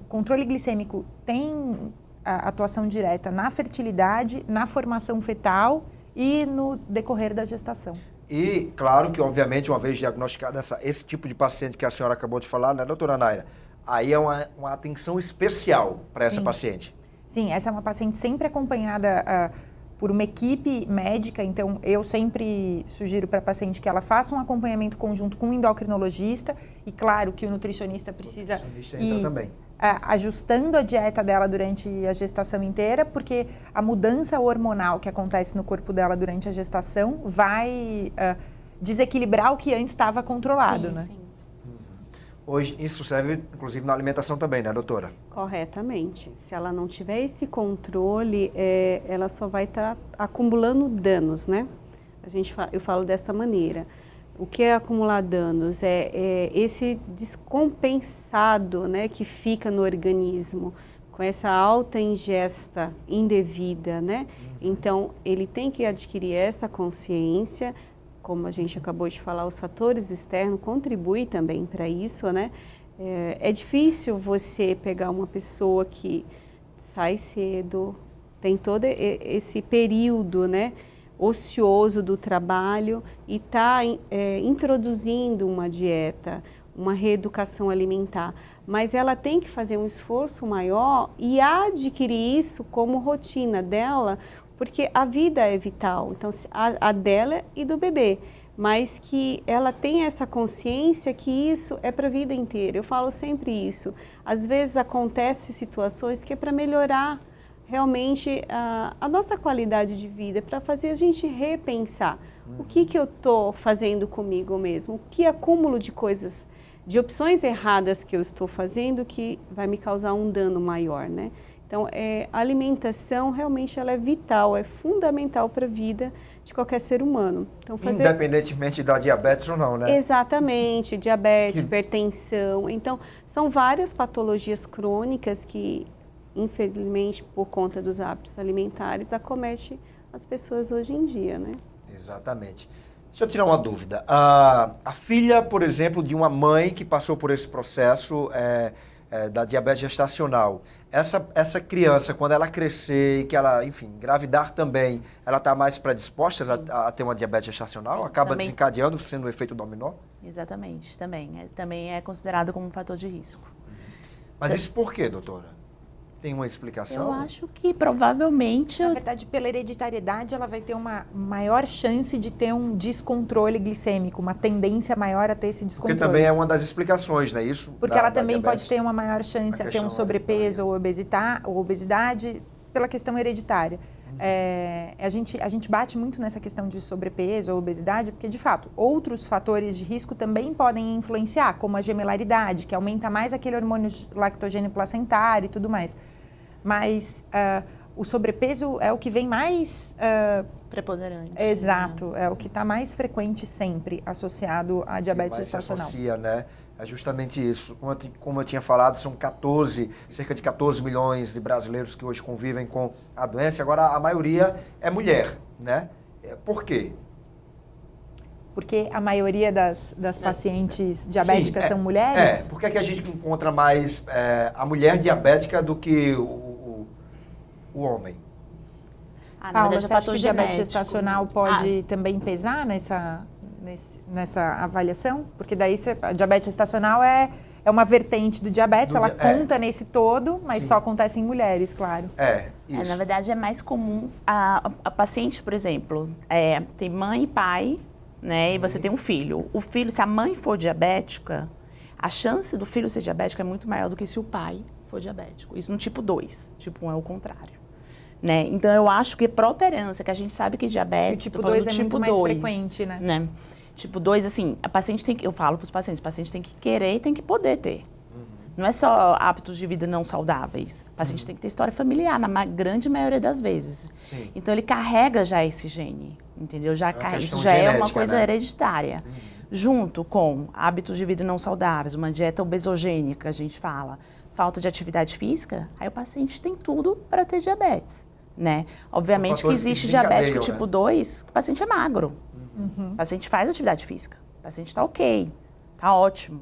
controle glicêmico tem atuação direta na fertilidade, na formação fetal e no decorrer da gestação. E, claro que, obviamente, uma vez diagnosticado esse tipo de paciente que a senhora acabou de falar, né, doutora Naira? Aí é uma atenção especial para essa paciente. Sim, essa é uma paciente sempre acompanhada por uma equipe médica, então eu sempre sugiro para a paciente que ela faça um acompanhamento conjunto com o endocrinologista e claro que o nutricionista precisa ir também. Ajustando a dieta dela durante a gestação inteira, porque a mudança hormonal que acontece no corpo dela durante a gestação vai desequilibrar o que antes estava controlado, né? Sim. Hoje, isso serve, inclusive, na alimentação também, né, doutora? Corretamente. Se ela não tiver esse controle, ela só vai estar acumulando danos, né? Eu falo desta maneira. O que é acumular danos? É esse descompensado, né, que fica no organismo, com essa alta ingesta indevida, né? Então, ele tem que adquirir essa consciência. Como a gente acabou de falar, os fatores externos contribuem também para isso, né? É difícil você pegar uma pessoa que sai cedo, tem todo esse período, né? ocioso do trabalho e está introduzindo uma dieta, uma reeducação alimentar, mas ela tem que fazer um esforço maior e adquirir isso como rotina dela, porque a vida é vital, então a dela e do bebê, mas que ela tenha essa consciência que isso é para a vida inteira. Eu falo sempre isso. Às vezes acontecem situações que é para melhorar realmente a nossa qualidade de vida, para fazer a gente repensar o que eu estou fazendo comigo mesmo, o que acúmulo de coisas, de opções erradas que eu estou fazendo que vai me causar um dano maior, né? Então, a alimentação realmente ela é vital, é fundamental para a vida de qualquer ser humano. Então, Independentemente da diabetes ou não, né? Exatamente, diabetes, hipertensão. Então, são várias patologias crônicas que, infelizmente, por conta dos hábitos alimentares, acomete as pessoas hoje em dia, né? Exatamente. Deixa eu tirar uma dúvida. A filha, por exemplo, de uma mãe que passou por esse processo da diabetes gestacional, essa criança, quando ela crescer e que ela, enfim, engravidar também, ela está mais predisposta a ter uma diabetes gestacional? Sim, acaba também. desencadeando, sendo um efeito dominó? Exatamente, também. Também é considerado como um fator de risco. Mas isso por quê, doutora? Tem uma explicação? Eu acho que provavelmente... Na verdade, pela hereditariedade, ela vai ter uma maior chance de ter um descontrole glicêmico, uma tendência maior a ter esse Porque descontrole. também é uma das explicações, né? Isso. Porque ela também pode ter uma maior chance a ter um sobrepeso ou obesidade pela questão hereditária. A gente bate muito nessa questão de sobrepeso ou obesidade, porque, de fato, outros fatores de risco também podem influenciar, como a gemelaridade, que aumenta mais aquele hormônio lactogênio placentário e tudo mais. Mas o sobrepeso é o que vem mais... preponderante. Exato, é o que está mais frequente sempre associado à diabetes gestacional. Associa, né? É justamente isso. Como eu tinha falado, são cerca de 14 milhões de brasileiros que hoje convivem com a doença. Agora, a maioria é mulher, né? Por quê? Porque a maioria das pacientes diabéticas são mulheres? Por que a gente encontra mais a mulher diabética do que o homem? Na Paula, verdade, você acha que diabetes gestacional pode também pesar nessa avaliação? Porque daí a diabetes gestacional é uma vertente do diabetes, ela conta nesse todo, mas só acontece em mulheres, claro. Isso. Na verdade, é mais comum a paciente, por exemplo, tem mãe e pai, né? E você tem um filho. O filho, se a mãe for diabética, a chance do filho ser diabético é muito maior do que se o pai for diabético. Isso no tipo 2. Tipo 1 é o contrário. Né? Então, eu acho que própria herança, que a gente sabe que diabetes... O tipo 2 é muito mais frequente, né? Tipo 2, assim, a paciente tem que... Eu falo para os pacientes, o paciente tem que querer e tem que poder ter. Não é só hábitos de vida não saudáveis. O paciente tem que ter história familiar, na grande maioria das vezes. Sim. Então, ele carrega já esse gene, entendeu? Isso já genética, é uma coisa né? hereditária. Junto com hábitos de vida não saudáveis, uma dieta obesogênica, a gente fala, falta de atividade física, aí o paciente tem tudo para ter diabetes, né? Obviamente que existe diabético tipo 2, que o paciente é magro. O paciente faz atividade física, o paciente está ok, está ótimo,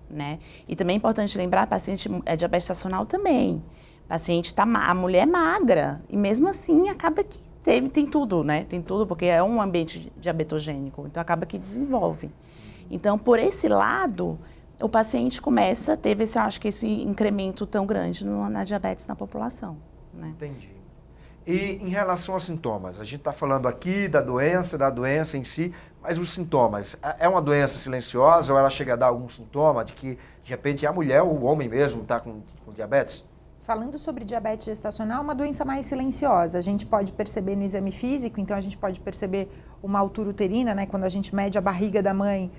né? E também é importante lembrar, paciente diabetes gestacional também. A mulher é magra e mesmo assim acaba que tem tudo, né? Tem tudo porque é um ambiente diabetogênico, então acaba que desenvolve. Então, por esse lado, o paciente começa a ter esse incremento tão grande na diabetes na população, né? Entendi. E em relação aos sintomas, a gente está falando aqui da doença em si, mas os sintomas, é uma doença silenciosa ou ela chega a dar algum sintoma de que, de repente, a mulher ou o homem mesmo está com diabetes? Falando sobre diabetes gestacional, é uma doença mais silenciosa. A gente pode perceber no exame físico, então a gente pode perceber uma altura uterina, né, quando a gente mede a barriga da mãe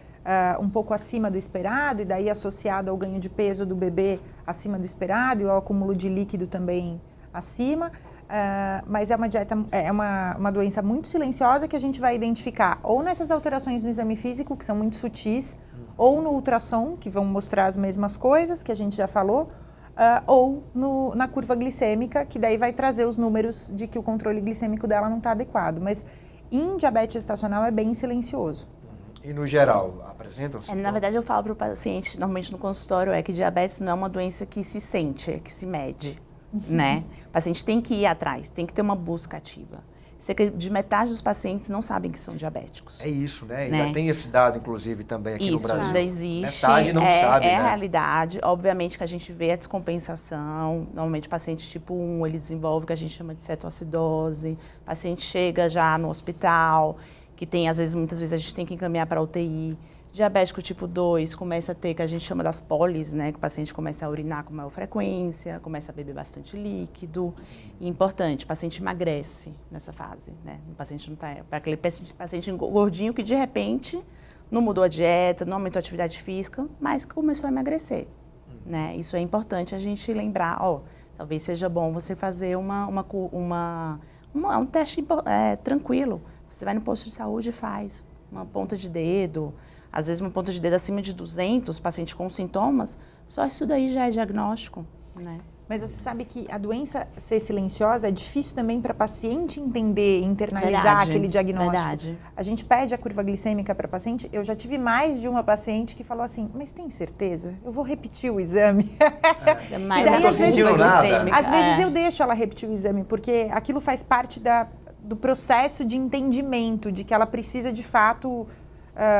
um pouco acima do esperado, e daí associado ao ganho de peso do bebê acima do esperado e ao acúmulo de líquido também acima. Mas é uma doença muito silenciosa que a gente vai identificar ou nessas alterações no exame físico, que são muito sutis, ou no ultrassom, que vão mostrar as mesmas coisas que a gente já falou, ou na curva glicêmica, que daí vai trazer os números de que o controle glicêmico dela não está adequado. Mas em diabetes gestacional é bem silencioso. E no geral, apresentam sintomas? Na verdade, eu falo para o paciente, normalmente no consultório, que diabetes não é uma doença que se sente, é que se mede, né? O paciente tem que ir atrás, tem que ter uma busca ativa. cerca de metade dos pacientes não sabem que são diabéticos. É isso, né? Né? Ainda tem esse dado, inclusive, também aqui Isso, no Brasil. ainda existe. Metade não sabe, é né? a realidade. Obviamente que a gente vê a descompensação. Normalmente, paciente tipo 1, ele desenvolve o que a gente chama de cetoacidose. O paciente chega já no hospital, que tem, às vezes, muitas vezes a gente tem que encaminhar para UTI. Diabético tipo 2 começa a ter, que a gente chama das polis, né? Que o paciente começa a urinar com maior frequência, começa a beber bastante líquido. E importante, o paciente emagrece nessa fase, né? O paciente não tá, para aquele paciente gordinho que de repente não mudou a dieta, não aumentou a atividade física, mas começou a emagrecer, né? Isso é importante a gente lembrar, talvez seja bom você fazer um teste tranquilo. Você vai no posto de saúde e faz uma ponta de dedo. Às vezes, uma ponta de dedo acima de 200, paciente com sintomas, só isso daí já é diagnóstico, né? Mas você sabe que a doença ser silenciosa é difícil também para paciente entender, internalizar Verdade, aquele diagnóstico. verdade. A gente pede a curva glicêmica para paciente. Eu já tive mais de uma paciente que falou assim, mas tem certeza? Eu vou repetir o exame. Mas E daí, não às tô vezes, sentindo nada. Às vezes eu deixo ela repetir o exame, porque aquilo faz parte do processo de entendimento, de que ela precisa de fato...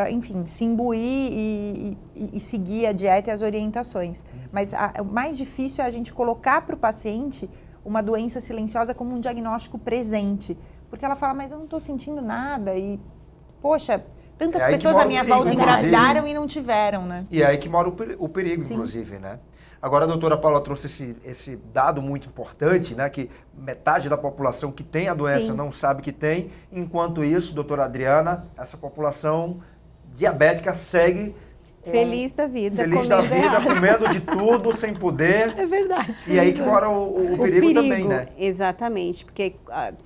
enfim, se imbuir e seguir a dieta e as orientações. Mas o mais difícil é a gente colocar para o paciente uma doença silenciosa como um diagnóstico presente. Porque ela fala, mas eu não estou sentindo nada e, poxa, tantas É aí que pessoas mora à minha o perigo, volta inclusive. engravidaram e não tiveram, né? E é aí que mora o perigo, Sim. inclusive, né? Agora, a doutora Paula trouxe esse dado muito importante, né? Que metade da população que tem a doença Sim. não sabe que tem. Enquanto isso, doutora Adriana, essa população diabética segue... Feliz da vida, Feliz da comendo vida, errado. comendo de tudo, sem poder. É verdade. E aí que mora o perigo também, né? Exatamente, porque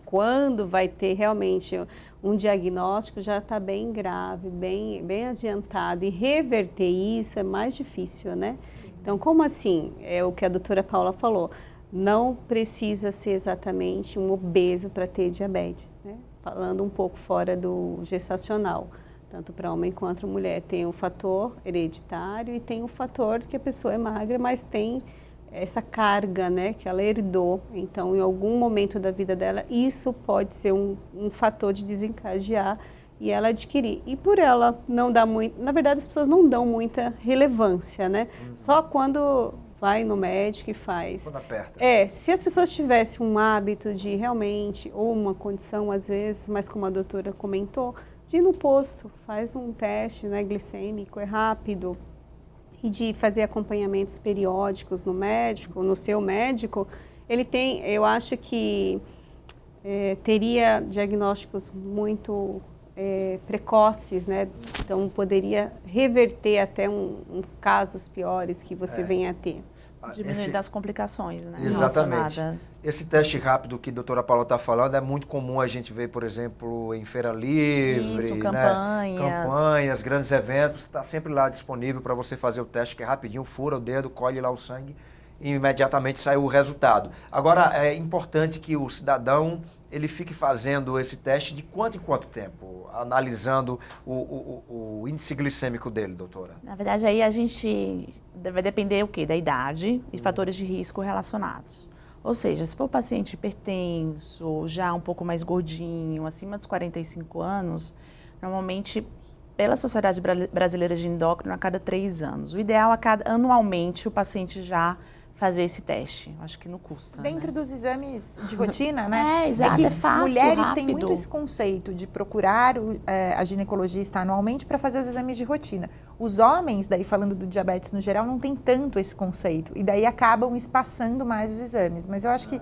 quando vai ter realmente um diagnóstico já está bem grave, bem adiantado, e reverter isso é mais difícil, né? Então, como assim? É o que a doutora Paula falou, não precisa ser exatamente um obeso para ter diabetes, né? Falando um pouco fora do gestacional. Tanto para homem quanto para mulher. Tem o fator hereditário e tem o fator que a pessoa é magra, mas tem essa carga, né, que ela herdou. Então, em algum momento da vida dela, isso pode ser um fator de desencadear e ela adquirir. E por ela não dar muito... Na verdade, as pessoas não dão muita relevância, né? Só quando vai no médico e faz. Quando aperta. Se as pessoas tivessem um hábito de realmente, ou uma condição às vezes, mas como a doutora comentou, de ir no posto, faz um teste, né, glicêmico, é rápido, e de fazer acompanhamentos periódicos no médico, no seu médico, ele tem, eu acho que teria diagnósticos muito precoces, né? Então poderia reverter até casos piores que você venha a ter. Diminuir das complicações, né? Exatamente. Relacionadas. Esse teste rápido que a doutora Paula está falando é muito comum a gente ver, por exemplo, em feira livre, Isso, né? campanhas. Campanhas, grandes eventos, está sempre lá disponível para você fazer o teste, que é rapidinho, fura o dedo, colhe lá o sangue e imediatamente sai o resultado. Agora, é importante que o cidadão ele fique fazendo esse teste de quanto em quanto tempo? Analisando o índice glicêmico dele, doutora. Na verdade, aí a gente vai depender o quê? Da idade e fatores de risco relacionados. Ou seja, se for um paciente hipertenso, já um pouco mais gordinho, acima dos 45 anos, normalmente, pela Sociedade Brasileira de Endócrino, a cada 3 anos. O ideal é anualmente o paciente já fazer esse teste. Acho que não custa. Dentro né? dos exames de rotina, né? Exato, que é fácil, mulheres rápido. têm muito esse conceito de procurar a ginecologista anualmente para fazer os exames de rotina. Os homens, daí falando do diabetes no geral, não tem tanto esse conceito. E daí acabam espaçando mais os exames. Mas eu acho que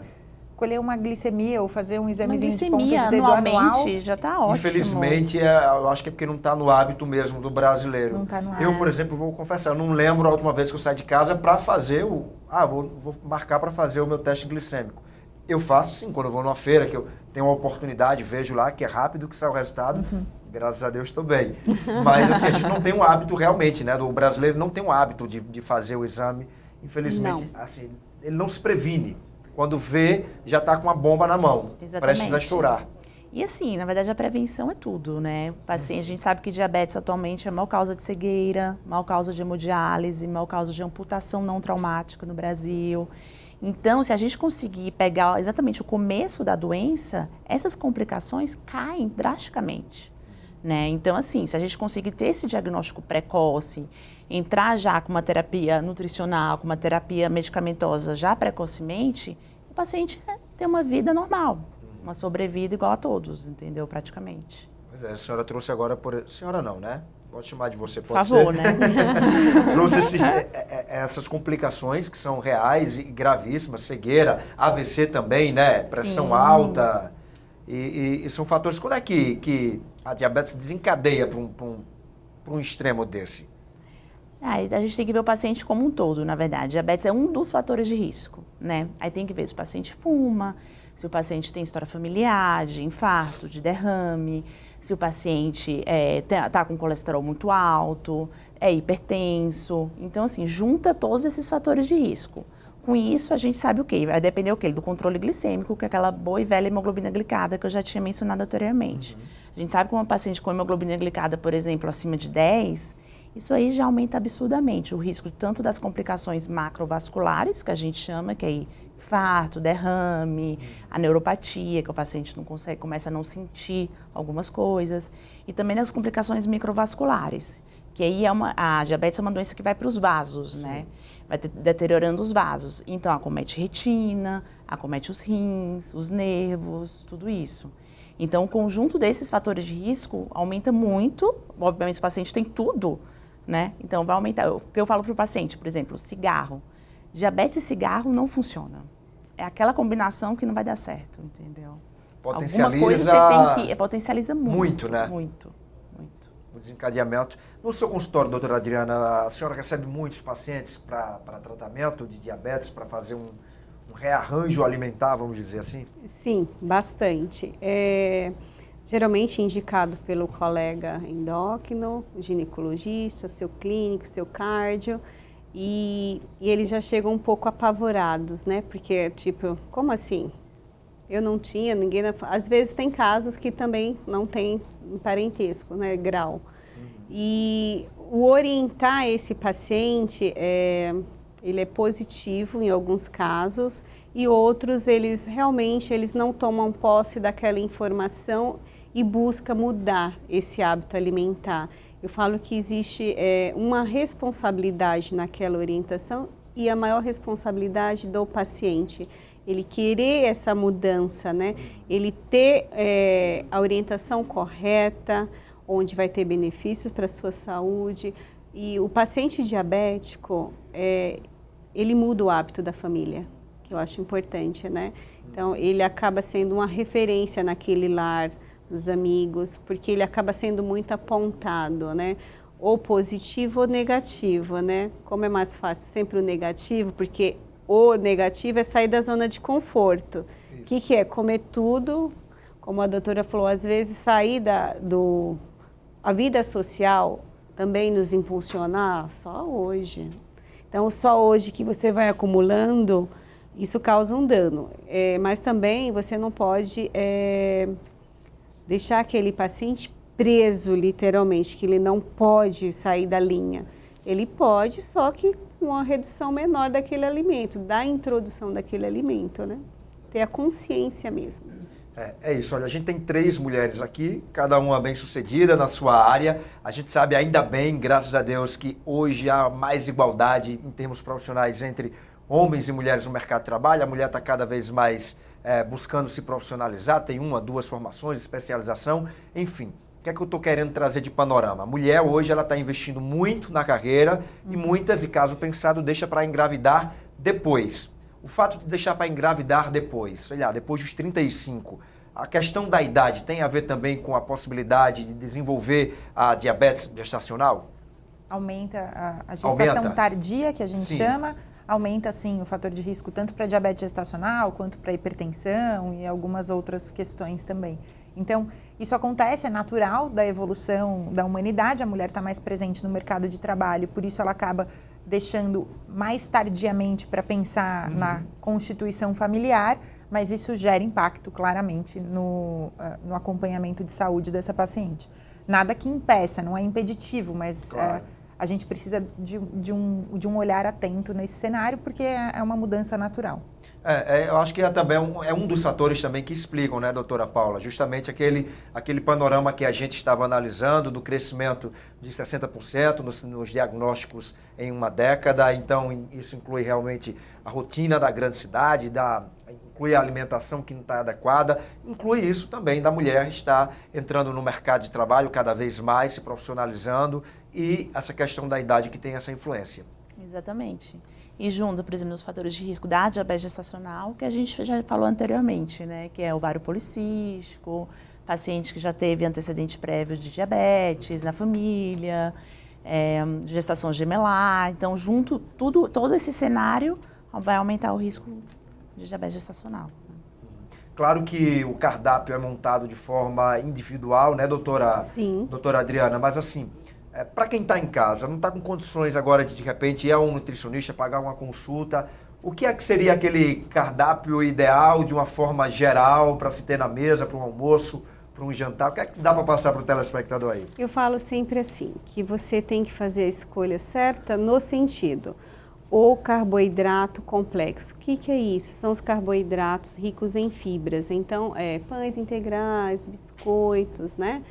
colher uma glicemia ou fazer um examezinho de ponta de dedo anual... anualmente já está ótimo. Infelizmente, eu acho que é porque não está no hábito mesmo do brasileiro. Não tá no Eu, hábito. por exemplo, vou confessar, eu não lembro a última vez que eu saí de casa para fazer vou marcar para fazer o meu teste glicêmico. Eu faço sim, quando eu vou numa feira, que eu tenho uma oportunidade, vejo lá que é rápido que sai o resultado. Graças a Deus estou bem. Mas assim, a gente não tem um hábito realmente, né? O brasileiro não tem um hábito de fazer o exame. Infelizmente, assim, ele não se previne. Quando vê, já está com uma bomba na mão, prestes a estourar. E assim, na verdade, a prevenção é tudo, né? A gente sabe que diabetes atualmente é a maior causa de cegueira, maior causa de hemodiálise, maior causa de amputação não traumática no Brasil. Então, se a gente conseguir pegar exatamente o começo da doença, essas complicações caem drasticamente, né? Então, assim, se a gente conseguir ter esse diagnóstico precoce, entrar já com uma terapia nutricional, com uma terapia medicamentosa já precocemente, o paciente tem uma vida normal, uma sobrevida igual a todos, entendeu? Praticamente. Pois é, a senhora trouxe agora, senhora não, né? Pode chamar de você, Por pode favor, ser. né? Trouxe essas complicações que são reais e gravíssimas, cegueira, AVC também, né? Pressão Sim. alta. E são fatores. Quando é que a diabetes desencadeia para um extremo desse? A gente tem que ver o paciente como um todo, na verdade. Diabetes é um dos fatores de risco, né? Aí tem que ver se o paciente fuma, se o paciente tem história familiar de infarto, de derrame, se o paciente está com colesterol muito alto, é hipertenso. Então, assim, junta todos esses fatores de risco. Com isso, a gente sabe o quê? Vai depender o quê? Do controle glicêmico, que é aquela boa e velha hemoglobina glicada que eu já tinha mencionado anteriormente. A gente sabe que uma paciente com hemoglobina glicada, por exemplo, acima de 10, isso aí já aumenta absurdamente o risco tanto das complicações macrovasculares, que a gente chama, que é infarto, derrame, a neuropatia, que o paciente não consegue, começa a não sentir algumas coisas, e também das complicações microvasculares, que aí a diabetes é uma doença que vai para os vasos, né? Vai deteriorando os vasos. Então, acomete retina, acomete os rins, os nervos, tudo isso. Então, o conjunto desses fatores de risco aumenta muito. Obviamente, o paciente tem tudo, né? Então, vai aumentar. O que eu falo para o paciente, por exemplo, cigarro. Diabetes e cigarro não funciona. É aquela combinação que não vai dar certo, entendeu? Potencializa... Alguma coisa você tem que... Potencializa muito. Muito, né? Muito. O desencadeamento. No seu consultório, doutora Adriana, a senhora recebe muitos pacientes para tratamento de diabetes, para fazer um rearranjo alimentar, vamos dizer assim? Sim, bastante. Geralmente indicado pelo colega endócrino, ginecologista, seu clínico, seu cardio, e eles já chegam um pouco apavorados, né? Porque, tipo, como assim? Eu não tinha, ninguém... Às vezes tem casos que também não tem parentesco, né? Grau. E o orientar esse paciente, ele é positivo em alguns casos, e outros, eles não tomam posse daquela informação e busca mudar esse hábito alimentar. Eu falo que existe uma responsabilidade naquela orientação e a maior responsabilidade do paciente. Ele querer essa mudança, né? Ele ter a orientação correta, onde vai ter benefícios para a sua saúde. E o paciente diabético, ele muda o hábito da família, que eu acho importante, né? Então, ele acaba sendo uma referência naquele lar, dos amigos, porque ele acaba sendo muito apontado, né? Ou positivo ou negativo, né? Como é mais fácil sempre o negativo, porque o negativo é sair da zona de conforto. O que é? Comer tudo, como a doutora falou, às vezes sair a vida social também nos impulsionar só hoje. Então, só hoje que você vai acumulando, isso causa um dano. Mas também você não pode deixar aquele paciente preso, literalmente, que ele não pode sair da linha. Ele pode, só que com uma redução menor daquele alimento, da introdução daquele alimento, né? Ter a consciência mesmo. É isso, olha, a gente tem 3 mulheres aqui, cada uma bem-sucedida na sua área. A gente sabe ainda bem, graças a Deus, que hoje há mais igualdade em termos profissionais entre homens e mulheres no mercado de trabalho. A mulher está cada vez mais buscando se profissionalizar, tem 1, 2 formações, especialização, enfim. O que é que eu estou querendo trazer de panorama? A mulher hoje ela está investindo muito na carreira e muitas, e caso pensado, deixa para engravidar depois. O fato de deixar para engravidar depois, sei lá, depois dos 35, a questão da idade tem a ver também com a possibilidade de desenvolver a diabetes gestacional? Aumenta a gestação tardia, que a gente chama, aumenta sim o fator de risco tanto para diabetes gestacional quanto para hipertensão e algumas outras questões também. Então, isso acontece, é natural da evolução da humanidade, a mulher está mais presente no mercado de trabalho, por isso ela acaba deixando mais tardiamente para pensar na constituição familiar, mas isso gera impacto claramente no acompanhamento de saúde dessa paciente. Nada que impeça, não é impeditivo, mas claro. a gente precisa de um olhar atento nesse cenário, porque é uma mudança natural. Eu acho que também é um dos fatores também que explicam, né, doutora Paula? Justamente aquele panorama que a gente estava analisando do crescimento de 60% nos diagnósticos em uma década. Então, isso inclui realmente a rotina da grande cidade, inclui a alimentação que não está adequada, inclui isso também da mulher estar entrando no mercado de trabalho cada vez mais, se profissionalizando, e essa questão da idade que tem essa influência. Exatamente. E junto, por exemplo, nos fatores de risco da diabetes gestacional, que a gente já falou anteriormente, né? Que é o ovário policístico, paciente que já teve antecedente prévio de diabetes na família, gestação gemelar. Então, junto, todo esse cenário vai aumentar o risco de diabetes gestacional. Claro que o cardápio é montado de forma individual, né, doutora? Sim. Doutora Adriana, mas assim, para quem está em casa, não está com condições agora de repente ir a um nutricionista, pagar uma consulta, o que é que seria aquele cardápio ideal de uma forma geral para se ter na mesa, para um almoço, para um jantar? O que é que dá para passar para o telespectador aí? Eu falo sempre assim, que você tem que fazer a escolha certa no sentido, o carboidrato complexo. O que é isso? São os carboidratos ricos em fibras. Então, pães integrais, biscoitos, né?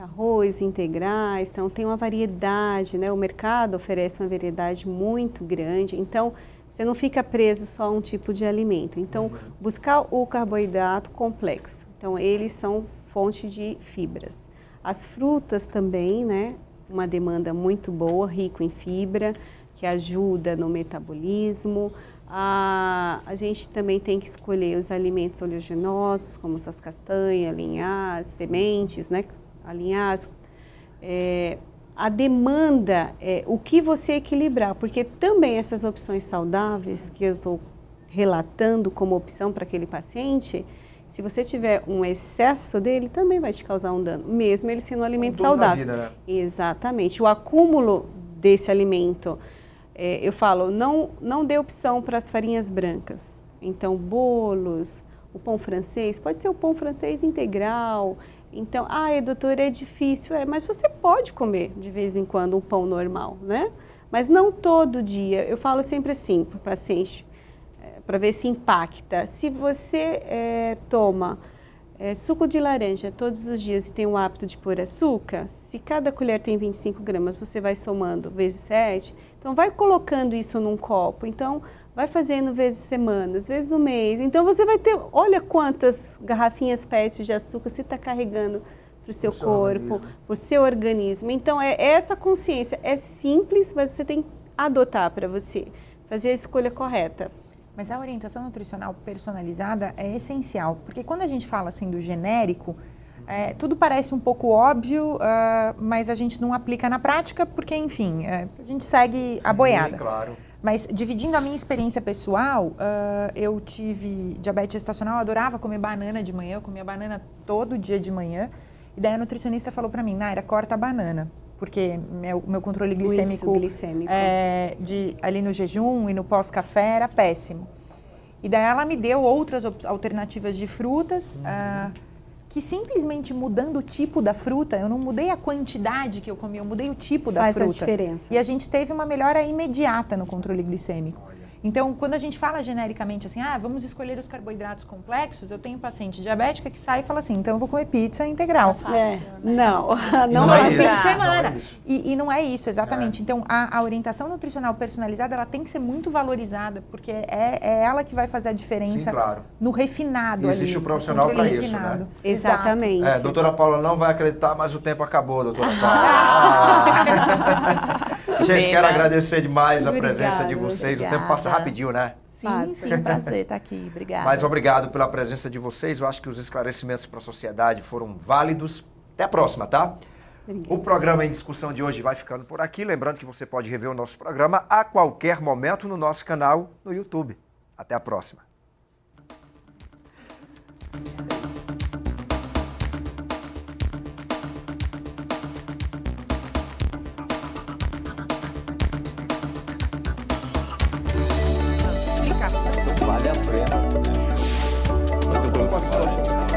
Arroz integrais, então tem uma variedade, né? O mercado oferece uma variedade muito grande, então você não fica preso só a um tipo de alimento. Então, buscar o carboidrato complexo. Então, eles são fonte de fibras. As frutas também, né? Uma demanda muito boa, rico em fibra, que ajuda no metabolismo. A gente também tem que escolher os alimentos oleaginosos, como as castanhas, linhares, sementes, né? Alinhar a demanda, o que você equilibrar, porque também essas opções saudáveis que eu estou relatando como opção para aquele paciente, se você tiver um excesso dele, também vai te causar um dano, mesmo ele sendo um alimento saudável. Vida, né? Exatamente. O acúmulo desse alimento, eu falo, não dê opção para as farinhas brancas. Então, bolos, o pão francês, pode ser o pão francês integral. Então, doutora, é difícil. Mas você pode comer de vez em quando um pão normal, né? Mas não todo dia. Eu falo sempre assim para o paciente, para ver se impacta. Se você toma suco de laranja todos os dias e tem o hábito de pôr açúcar, se cada colher tem 25 gramas, você vai somando vezes 7, então vai colocando isso num copo. Então, vai fazendo vezes semanas, vezes um mês. Então, você vai ter, olha quantas garrafinhas PET de açúcar você está carregando para o seu corpo, para o seu organismo. Então, essa consciência é simples, mas você tem que adotar para você, fazer a escolha correta. Mas a orientação nutricional personalizada é essencial, porque quando a gente fala assim do genérico, tudo parece um pouco óbvio, mas a gente não aplica na prática, porque, enfim, a gente segue a boiada. Claro. Mas, dividindo a minha experiência pessoal, eu tive diabetes gestacional, eu adorava comer banana de manhã, eu comia banana todo dia de manhã, e daí a nutricionista falou para mim, Naira, corta a banana, porque meu controle glicêmico, ali no jejum e no pós-café era péssimo. E daí ela me deu outras alternativas de frutas, que simplesmente mudando o tipo da fruta, eu não mudei a quantidade que eu comia, eu mudei o tipo da fruta. Faz a diferença. E a gente teve uma melhora imediata no controle glicêmico. Então, quando a gente fala genericamente assim, vamos escolher os carboidratos complexos, eu tenho paciente diabética que sai e fala assim, então eu vou comer pizza integral. Fácil, né? Não é é fim de isso. semana. E não é isso, exatamente. Então, a orientação nutricional personalizada, ela tem que ser muito valorizada, porque é ela que vai fazer a diferença. Sim, claro. No refinado. E existe ali, o profissional para isso, refinado. né? Exatamente. Doutora Paula não vai acreditar, mas o tempo acabou, doutora Paula. Gente, quero agradecer demais a presença de vocês. Obrigada. O tempo passa rapidinho, né? Sim, prazer estar aqui. Obrigada. Mas obrigado pela presença de vocês. Eu acho que os esclarecimentos para a sociedade foram válidos. Até a próxima, tá? Obrigada. O programa em discussão de hoje vai ficando por aqui. Lembrando que você pode rever o nosso programa a qualquer momento no nosso canal no YouTube. Até a próxima. Vale a pena. Muito bom com a situação.